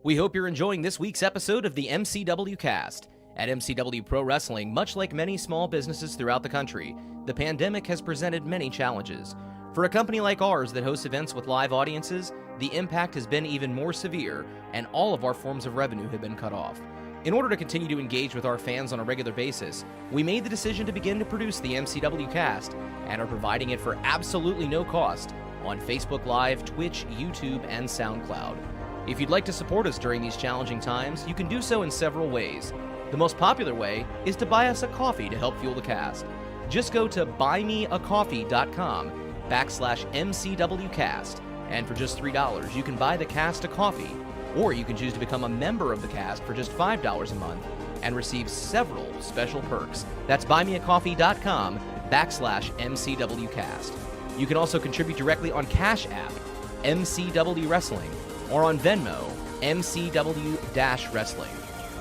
We hope you're enjoying this week's episode of the MCW Cast. At MCW Pro Wrestling, much like many small businesses throughout the country, the pandemic has presented many challenges. For a company like ours that hosts events with live audiences, the impact has been even more severe, and all of our forms of revenue have been cut off. In order to continue to engage with our fans on a regular basis, we made the decision to begin to produce the MCW Cast and are providing it for absolutely no cost on Facebook Live, Twitch, YouTube, and SoundCloud. If you'd like to support us during these challenging times, you can do so in several ways. The most popular way is to buy us a coffee to help fuel the cast. Just go to buymeacoffee.com/MCWcast, and for just $3, you can buy the cast a coffee, or you can choose to become a member of the cast for just $5 a month and receive several special perks. That's buymeacoffee.com/MCWcast. You can also contribute directly on Cash App, MCW Wrestling, or on Venmo, MCW-Wrestling.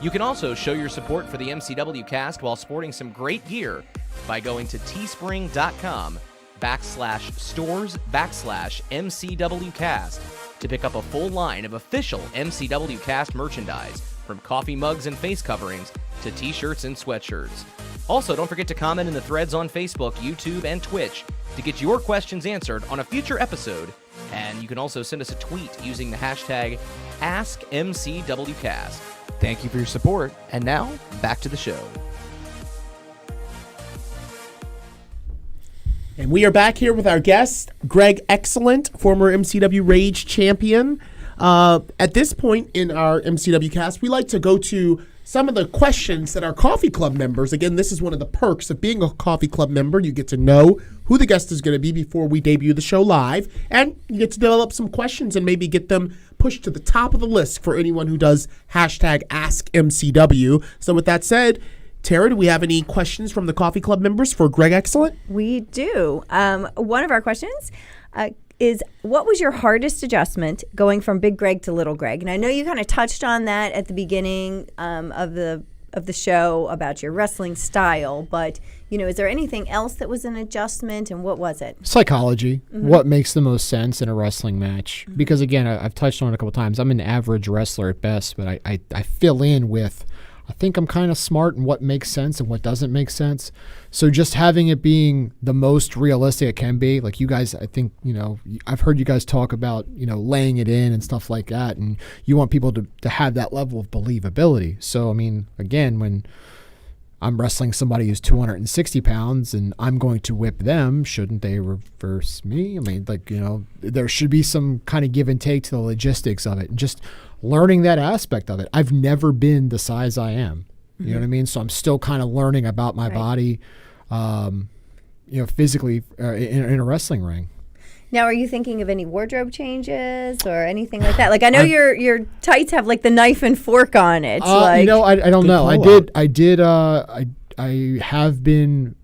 You can also show your support for the MCW Cast while sporting some great gear by going to teespring.com/stores/MCWcast to pick up a full line of official MCW Cast merchandise, from coffee mugs and face coverings to t-shirts and sweatshirts. Also, don't forget to comment in the threads on Facebook, YouTube, and Twitch to get your questions answered on a future episode. And you can also send us a tweet using the hashtag AskMCWCast. Thank you for your support, and now, back to the show. And we are back here with our guest, Greg Excellent, former MCW Rage champion. At this point in our MCW Cast, we like to go to some of the questions that our Coffee Club members, again, this is one of the perks of being a Coffee Club member. You get to know who the guest is going to be before we debut the show live, and you get to develop some questions and maybe get them pushed to the top of the list for anyone who does hashtag AskMCW. So with that said, Tara, do we have any questions from the Coffee Club members for Greg Excellent? We do. One of our questions is, what was your hardest adjustment going from Big Greg to Little Greg? And I know you kind of touched on that at the beginning of the show about your wrestling style, but is there anything else that was an adjustment, and what was it? Psychology. What makes the most sense in a wrestling match? Because again, I've touched on it a couple times. I'm an average wrestler at best, but I fill in with, I think I'm kind of smart in what makes sense and what doesn't make sense. So just having it being the most realistic it can be, like you guys, I think, I've heard you guys talk about, laying it in and stuff like that. And you want people to have that level of believability. So, I mean, again, when I'm wrestling somebody who's 260 pounds and I'm going to whip them, shouldn't they reverse me? I mean, there should be some kind of give and take to the logistics of it. And just learning that aspect of it. I've never been the size I am. You know what I mean? So I'm still kind of learning about my body, physically in a wrestling ring. Now, are you thinking of any wardrobe changes or anything like that? Like, I know your tights have like the knife and fork on it. I don't know. I have been,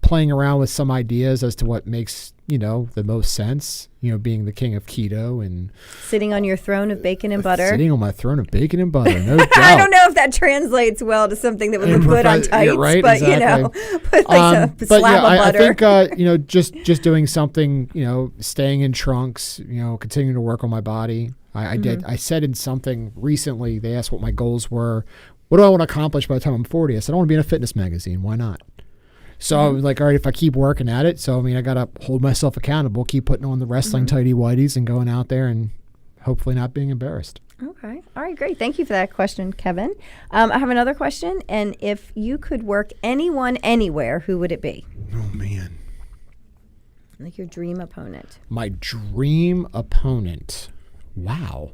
playing around with some ideas as to what makes, the most sense, being the king of keto and sitting on your throne of bacon and butter. Sitting on my throne of bacon and butter, no doubt. I don't know if that translates well to something that would look good on tights, right, but exactly. put like a slab of butter. I think, just doing something, staying in trunks, continuing to work on my body. I did. I said in something recently, they asked what my goals were. What do I want to accomplish by the time I'm 40? I said, I want to be in a fitness magazine. Why not? So I was like, all right, if I keep working at it, so I mean, I got to hold myself accountable, keep putting on the wrestling tighty whities and going out there and hopefully not being embarrassed. Okay. All right, great. Thank you for that question, Kevin. I have another question. And if you could work anyone, anywhere, who would it be? Oh, man. Like your dream opponent. My dream opponent. Wow.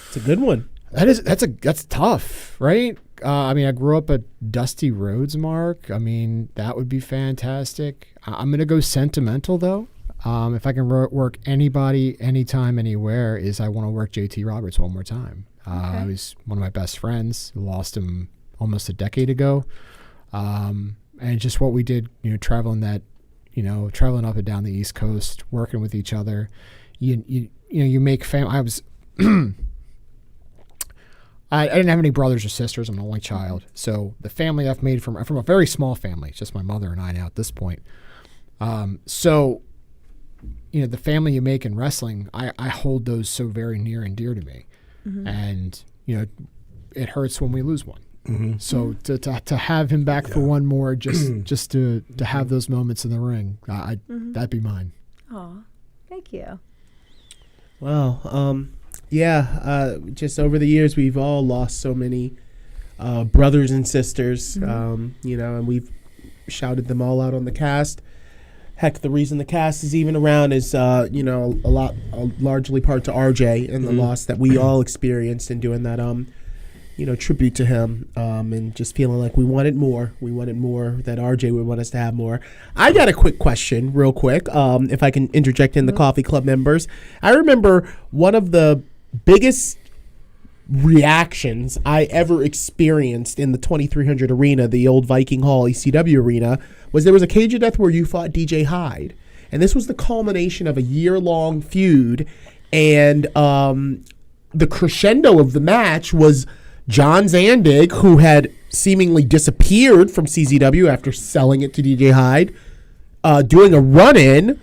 It's a good one. That's tough, right? I mean, I grew up at Dusty Rhodes, Mark. I mean, that would be fantastic. I'm going to go sentimental, though. If I can work anybody, anytime, anywhere, I want to work JT Roberts one more time. He's one of my best friends. Lost him almost a decade ago. And just what we did, traveling up and down the East Coast, working with each other. You make family. I didn't have any brothers or sisters. I'm an only child. So the family I've made from a very small family. It's just my mother and I now at this point. So the family you make in wrestling, I hold those so very near and dear to me. And, it hurts when we lose one. So to have him back for one more, just to have those moments in the ring, that'd be mine. Oh, thank you. Well, just over the years, we've all lost so many brothers and sisters, and we've shouted them all out on the cast. Heck, the reason the cast is even around is, largely part to RJ and the loss that we all experienced in doing that, tribute to him, and just feeling like we wanted more. We wanted more, that RJ would want us to have more. I got a quick question, real quick, if I can interject in the Coffee Club members. I remember one of the biggest reactions I ever experienced in the 2300 arena, the old Viking Hall ECW arena, was there was a Cage of Death where you fought DJ Hyde. And this was the culmination of a year-long feud. And the crescendo of the match was John Zandig, who had seemingly disappeared from CZW after selling it to DJ Hyde, doing a run-in,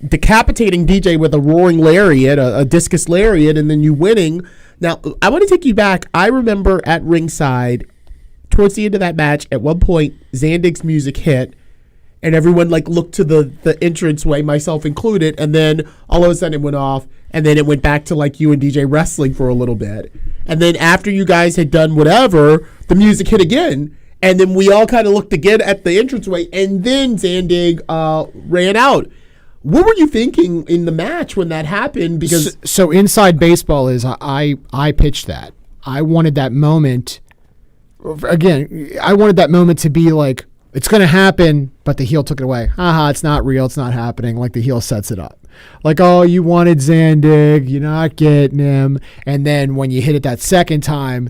decapitating DJ with a roaring lariat, a discus lariat, and then you winning. Now, I want to take you back. I remember at ringside, towards the end of that match, at one point, Zandig's music hit, and everyone looked to the entranceway, myself included, and then all of a sudden it went off, and then it went back to you and DJ wrestling for a little bit. And then after you guys had done whatever, the music hit again, and then we all kind of looked again at the entranceway, and then Zandig ran out. What were you thinking in the match when that happened? Because so inside baseball is I pitched that. I wanted that moment. Again, I wanted that moment to be like, it's going to happen, but the heel took it away. It's not real. It's not happening. The heel sets it up. Oh, you wanted Zandig. You're not getting him. And then when you hit it that second time,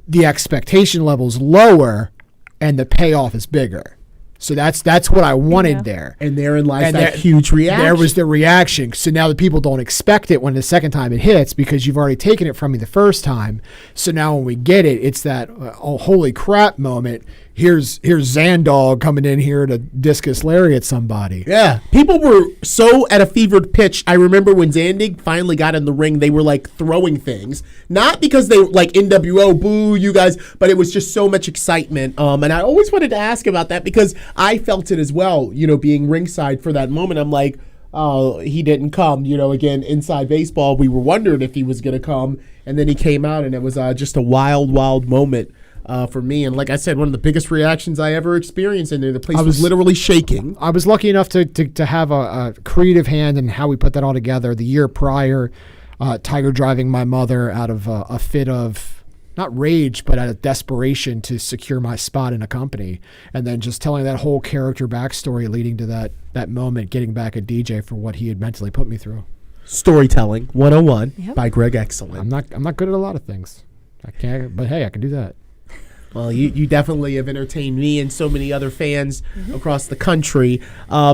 the expectation level's lower and the payoff is bigger. So that's what I wanted there. And therein lies that huge reaction. There was the reaction. So now the people don't expect it when the second time it hits because you've already taken it from me the first time. So now when we get it, it's that holy crap moment. Here's Zandog coming in here to discus lariat somebody. Yeah. People were so at a fevered pitch. I remember when Zandig finally got in the ring, they were throwing things. Not because they NWO, boo, you guys, but it was just so much excitement. And I always wanted to ask about that because I felt it as well, being ringside for that moment. I'm like, oh, he didn't come. Again, inside baseball, we were wondering if he was going to come. And then he came out, and it was just a wild, wild moment. For me, and like I said, one of the biggest reactions I ever experienced in there. The place was literally shaking. I was lucky enough to have a creative hand in how we put that all together. The year prior, Tiger driving my mother out of a fit of, not rage, but out of desperation to secure my spot in a company. And then just telling that whole character backstory leading to that moment, getting back at DJ for what he had mentally put me through. Storytelling 101 by Greg Excellent. I'm not good at a lot of things. I can't, but hey, I can do that. Well, you definitely have entertained me and so many other fans across the country.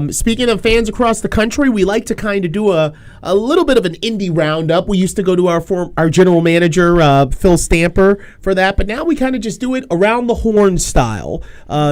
Speaking of fans across the country, we like to kind of do a little bit of an indie roundup. We used to go to our general manager, Phil Stamper, for that, but now we kind of just do it around the horn style.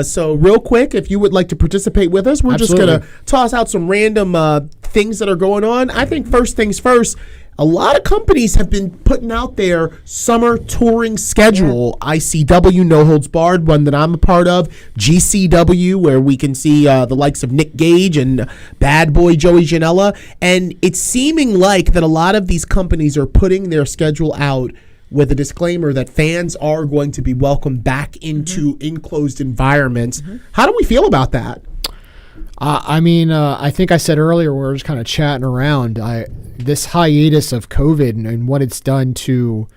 So real quick, if you would like to participate with us, we're just going to toss out some random things that are going on. I think first things first, a lot of companies have been putting out their summer touring schedule. ICW, No Holds Barred, one that I'm a part of. GCW, where we can see the likes of Nick Gage and Bad Boy Joey Janela. And it's seeming like that a lot of these companies are putting their schedule out with a disclaimer that fans are going to be welcomed back into enclosed environments. How do we feel about that? I think I said earlier we were just kind of chatting around. This hiatus of COVID and what it's done to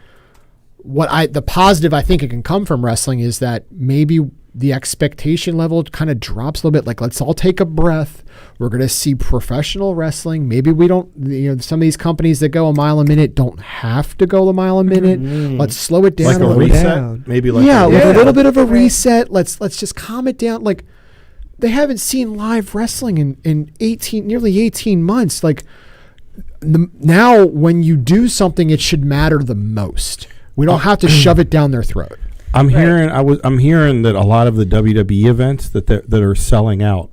the positive I think it can come from wrestling is that maybe the expectation level kind of drops a little bit. Like, let's all take a breath. We're going to see professional wrestling. Maybe we don't, some of these companies that go a mile a minute don't have to go a mile a minute. Let's slow it down Like a reset? Maybe like a little bit of a reset. Let's just calm it down. Like, they haven't seen live wrestling in nearly 18 months. Like, now when you do something, it should matter the most. We don't have to shove it down their throat. I'm hearing that a lot of the WWE events that are selling out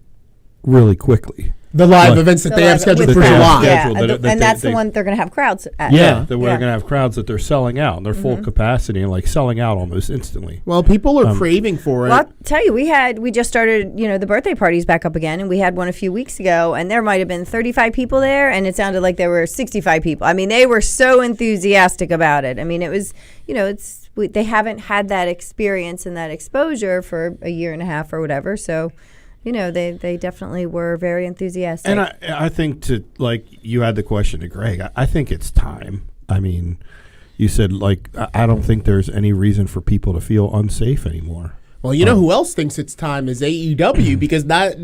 really quickly. The live events that they have scheduled for July. And that's the one they're going to have crowds at. They're going to have crowds that they're selling out, and they're full capacity and like selling out almost instantly. Well, people are craving for it. Well, I'll tell you, we just started, the birthday parties back up again, and we had one a few weeks ago, and there might have been 35 people there, and it sounded like there were 65 people. I mean, they were so enthusiastic about it. I mean, it was, they haven't had that experience and that exposure for a year and a half or whatever, so... they definitely were very enthusiastic. And I think you had the question to Greg. I think it's time. I mean, you said, I don't think there's any reason for people to feel unsafe anymore. Well, you know who else thinks it's time is AEW, because not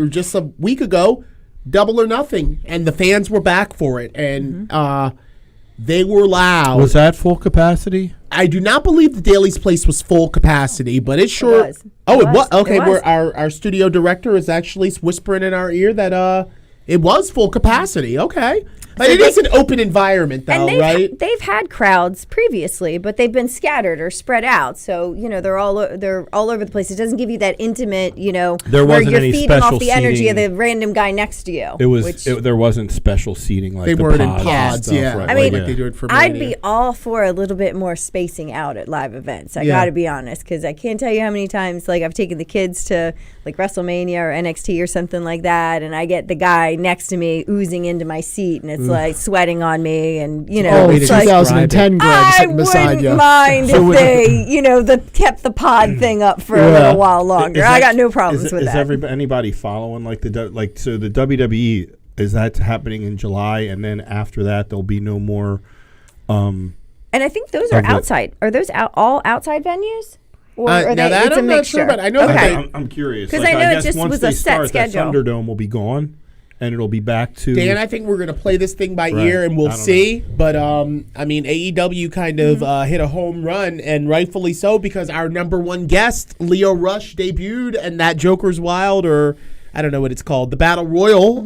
just a week ago, Double or Nothing, and the fans were back for it, and they were loud. Was that full capacity? I do not believe the Daly's Place was full capacity, but it sure. It was. It was. Okay, It was. Our studio director is actually whispering in our ear that it was full capacity. Okay. But it is an open environment, though, right? They've had crowds previously, but they've been scattered or spread out. So they're all over the place. It doesn't give you that intimate, there where wasn't you're any feeding special off the energy of seating. the random guy next to you. There wasn't special seating like They the weren't in pods. pods, Stuff, yeah. right? I mean, like they do it for I'd Mania. be all for a little bit more spacing out at live events. I got to be honest, because I can't tell you how many times I've taken the kids to WrestleMania or NXT or something like that, and I get the guy next to me oozing into my seat, and it's like sweating on me, and it's like 2010 Greg I sitting beside you. wouldn't mind if they kept the pod thing up for a little while longer. I got no problems with that. Is anybody following so the WWE, is that happening in July, and then after that there'll be no more? And I think those are outside. Are those all outside venues? Or are now they? that It's I'm a not mixture. sure, but I know that I'm curious 'Cause I know it guess just once was they a set start, schedule. that Thunderdome will be gone, and it'll be back to. Dan, I think we're going to play this thing by Right. ear, and we'll I don't see. But, AEW kind of hit a home run, and rightfully so, because our number one guest, Leo Rush, debuted, and that Joker's Wild, or I don't know what it's called, the Battle Royal.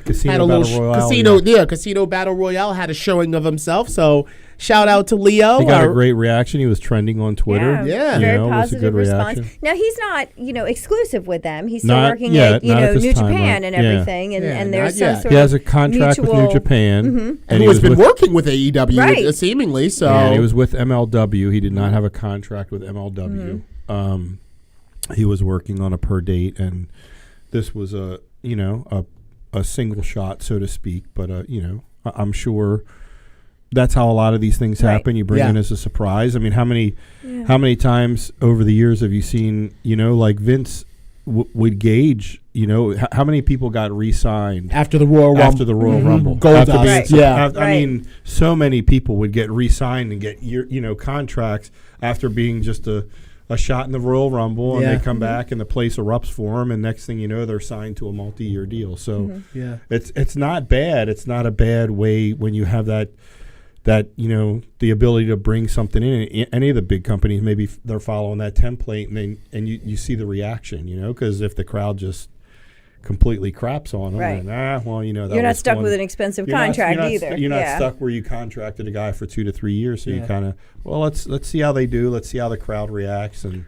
Casino had a Battle little Royale, Casino Battle Royale had a showing of himself. So shout out to Leo. He got a great reaction. He was trending on Twitter. Yeah. Very it was a positive good response. reaction. Now he's not, exclusive with them. He's still Not working yet, at, not at this New time, Japan right. and Yeah. everything, and, Yeah, and there's not some yet. sort He of has a contract with mutual- New Japan, and he who has was been with, working with AEW, Right. seemingly. So and he was with MLW. He did not have a contract with MLW. He was working on a per date, and this was a single shot, so to speak. But I'm sure that's how a lot of these things Right. happen. You bring Yeah. in as a surprise. I mean, how many times over the years have you seen, like Vince would gauge, how many people got re-signed after the Royal Rumble. after the Royal Rumble? Gold After dust. being Right. Yeah. I mean, so many people would get re-signed and get contracts after being just a shot in the Royal Rumble, and Yeah. they come back and the place erupts for them, and next thing you know, they're signed to a multi-year deal. So Yeah. it's not bad. It's not a bad way when you have that the ability to bring something in. Any of the big companies, maybe they're following that template, and you see the reaction, because if the crowd just completely craps on them, Right. then, that You're not was stuck one- with an expensive you're not- contract you're not either. You're not Yeah. stuck where you contracted a guy for 2 to 3 years. So you Yeah. kind of, let's see how they do. Let's see how the crowd reacts, and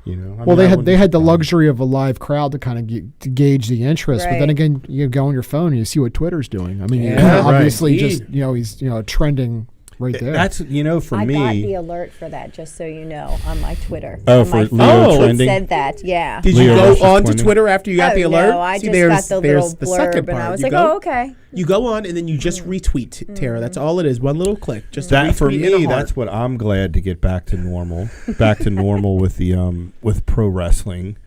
You know, I Well, mean, they had the luxury of a live crowd to kind of to gauge the interest, but then Right. again, you go on your phone and you see what Twitter's doing. I mean, Yeah, obviously, right. just he's trending right there. That's for I me. got the alert for that, just so you know, on my Twitter. Oh, On my for phone, Leo it trending? said that, yeah. Did Leo you go versus on to Twitter. Twitter after you got the alert? No, I See, just there's, got the there's little the blurb, second and part. I was You like, go- oh, okay. You go on and then you just retweet Tara. That's all it is. One little click. Just a That for retweet and a me, heart. that's what I'm glad to get back to normal. Back to normal with the with pro wrestling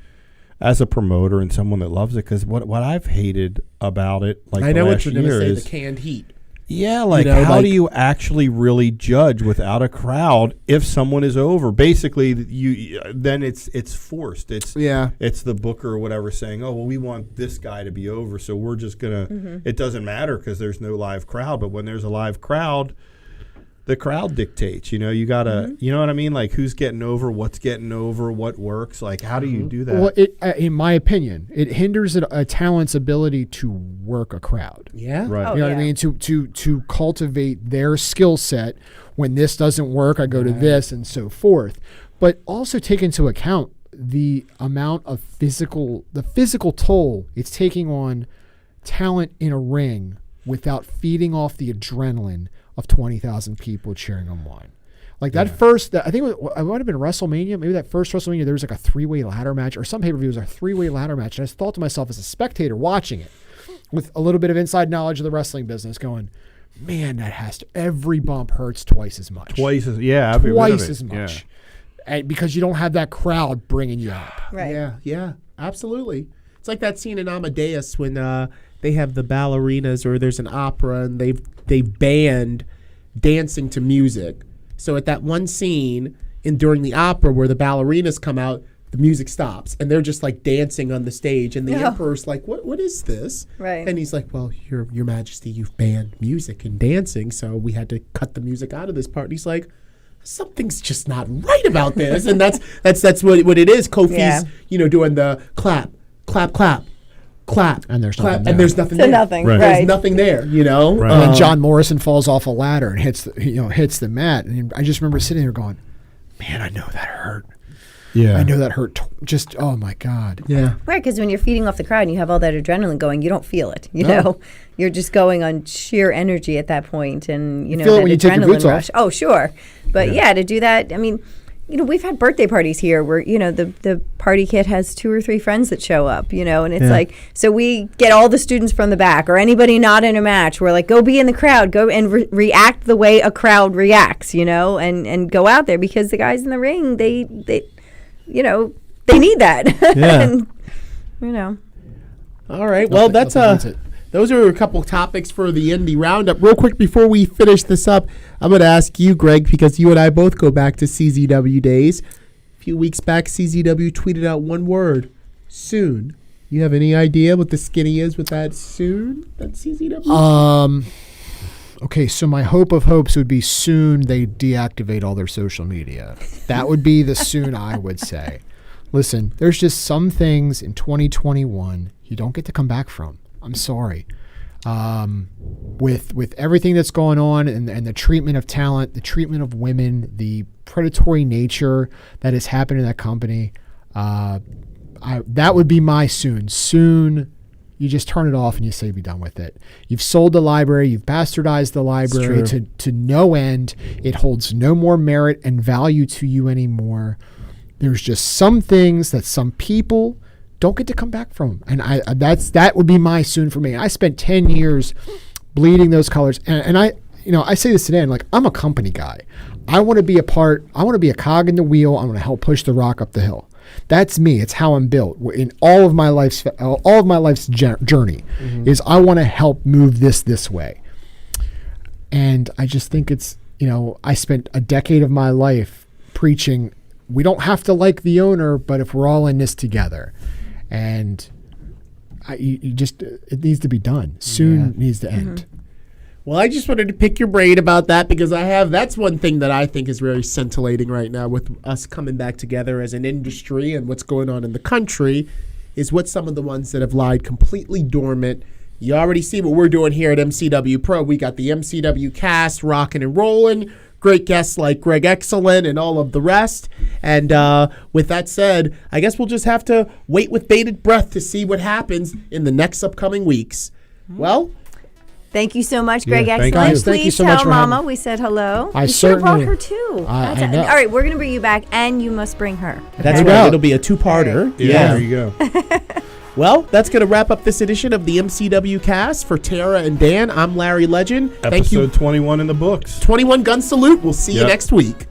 as a promoter and someone that loves it. Because what I've hated about it, like I know the what last you're going to year, say. is The canned heat. like know, how like- do you actually really judge without a crowd if someone is over? Basically, then it's forced. It's the booker or whatever saying, oh well, we want this guy to be over, so we're just gonna. It doesn't matter because there's no live crowd. But when there's a live crowd, the crowd dictates. You gotta, you know what I mean? Like who's getting over, what's getting over, what works. Like how do you do that? Well, in my opinion, it hinders a talent's ability to work a crowd. Yeah. Right. Oh, You know what I yeah. mean? To cultivate their skill set. When this doesn't work, I go to this and so forth. But also take into account the amount of the physical toll it's taking on talent in a ring without feeding off the adrenaline of 20,000 people cheering on one. Like that first, I think it might have been WrestleMania. Maybe that first WrestleMania, there was like a 3-way ladder match, or some pay-per-view was a 3-way ladder match. And I thought to myself as a spectator watching it, with a little bit of inside knowledge of the wrestling business, going, man, every bump hurts twice as much. Twice as every bit of Twice it. as much. And because you don't have that crowd bringing you up. Right. Yeah, absolutely. It's like that scene in Amadeus when they have the ballerinas, or there's an opera and they've banned dancing to music. So at that one scene during the opera where the ballerinas come out, the music stops and they're just like dancing on the stage, and the emperor's like, what is this? Right. And he's like, well, your majesty, you've banned music and dancing, so we had to cut the music out of this part. And he's like, something's just not right about this. And that's what it is. Kofi's doing the clap, And there's clap, nothing there. and there's nothing So there. nothing, Right. There's right. nothing there, Right. And then John Morrison falls off a ladder and hits the mat. And I just remember sitting there going, man, I know that hurt. Yeah. I know that hurt. Just, oh my God. Yeah. Right, because when you're feeding off the crowd and you have all that adrenaline going, you don't feel it. You No. know, you're just going on sheer energy at that point, and you know feel it that when you take your adrenaline boots off. rush. Oh, sure, but to do that, I mean, we've had birthday parties here where the party kit has 2 or 3 friends that show up, and it's like, so we get all the students from the back or anybody not in a match. We're like, go be in the crowd, go and react the way a crowd reacts, and go out there, because the guys in the ring, they need that. Yeah. All right. Well, that's it. those are a couple topics for the indie roundup. Real quick before we finish this up, I'm going to ask you, Greg, because you and I both go back to CZW days. A few weeks back, CZW tweeted out one word: soon. You have any idea what the skinny is with that soon? That CZW. Okay, so my hope of hopes would be soon they deactivate all their social media. That would be the soon I would say. Listen, there's just some things in 2021 you don't get to come back from. I'm sorry. With everything that's going on and the treatment of talent, the treatment of women, the predatory nature that has happened in that company, that would be my soon. Soon, you just turn it off and you say be done with it. You've sold the library. You've bastardized the library to no end. It holds no more merit and value to you anymore. There's just some things that some people don't get to come back from. And that would be my soon for me. I spent 10 years bleeding those colors. And I say this today, and like, I'm a company guy. I want to be a cog in the wheel. I want to help push the rock up the hill. That's me. It's how I'm built. In all of my life's journey, is I want to help move this way. And I just think it's, I spent a decade of my life preaching, we don't have to like the owner, but if we're all in this together, and it needs to be done soon. It needs to end. Well, I just wanted to pick your brain about that, because that's one thing that I think is really scintillating right now with us coming back together as an industry and what's going on in the country, is what some of the ones that have lied completely dormant. You already see what we're doing here at MCW Pro. We got the MCW Cast rocking and rolling. great guests like Greg Excellent and all of the rest. And with that said, I guess we'll just have to wait with bated breath to see what happens in the next upcoming weeks. Well, thank you so much, Greg Yeah, thank Excellent. you. Thank you Please so much tell for Mama having- we said hello. I You should have brought certainly- her too. I know. All right, we're going to bring you back, and you must bring her. that's No right. doubt. It'll be a two-parter. Yeah, there you go. Well, that's going to wrap up this edition of the MCW Cast. For Tara and Dan, I'm Larry Legend. Thank you. Episode 21 in the books. 21 Gun Salute. We'll see you Yep. next week.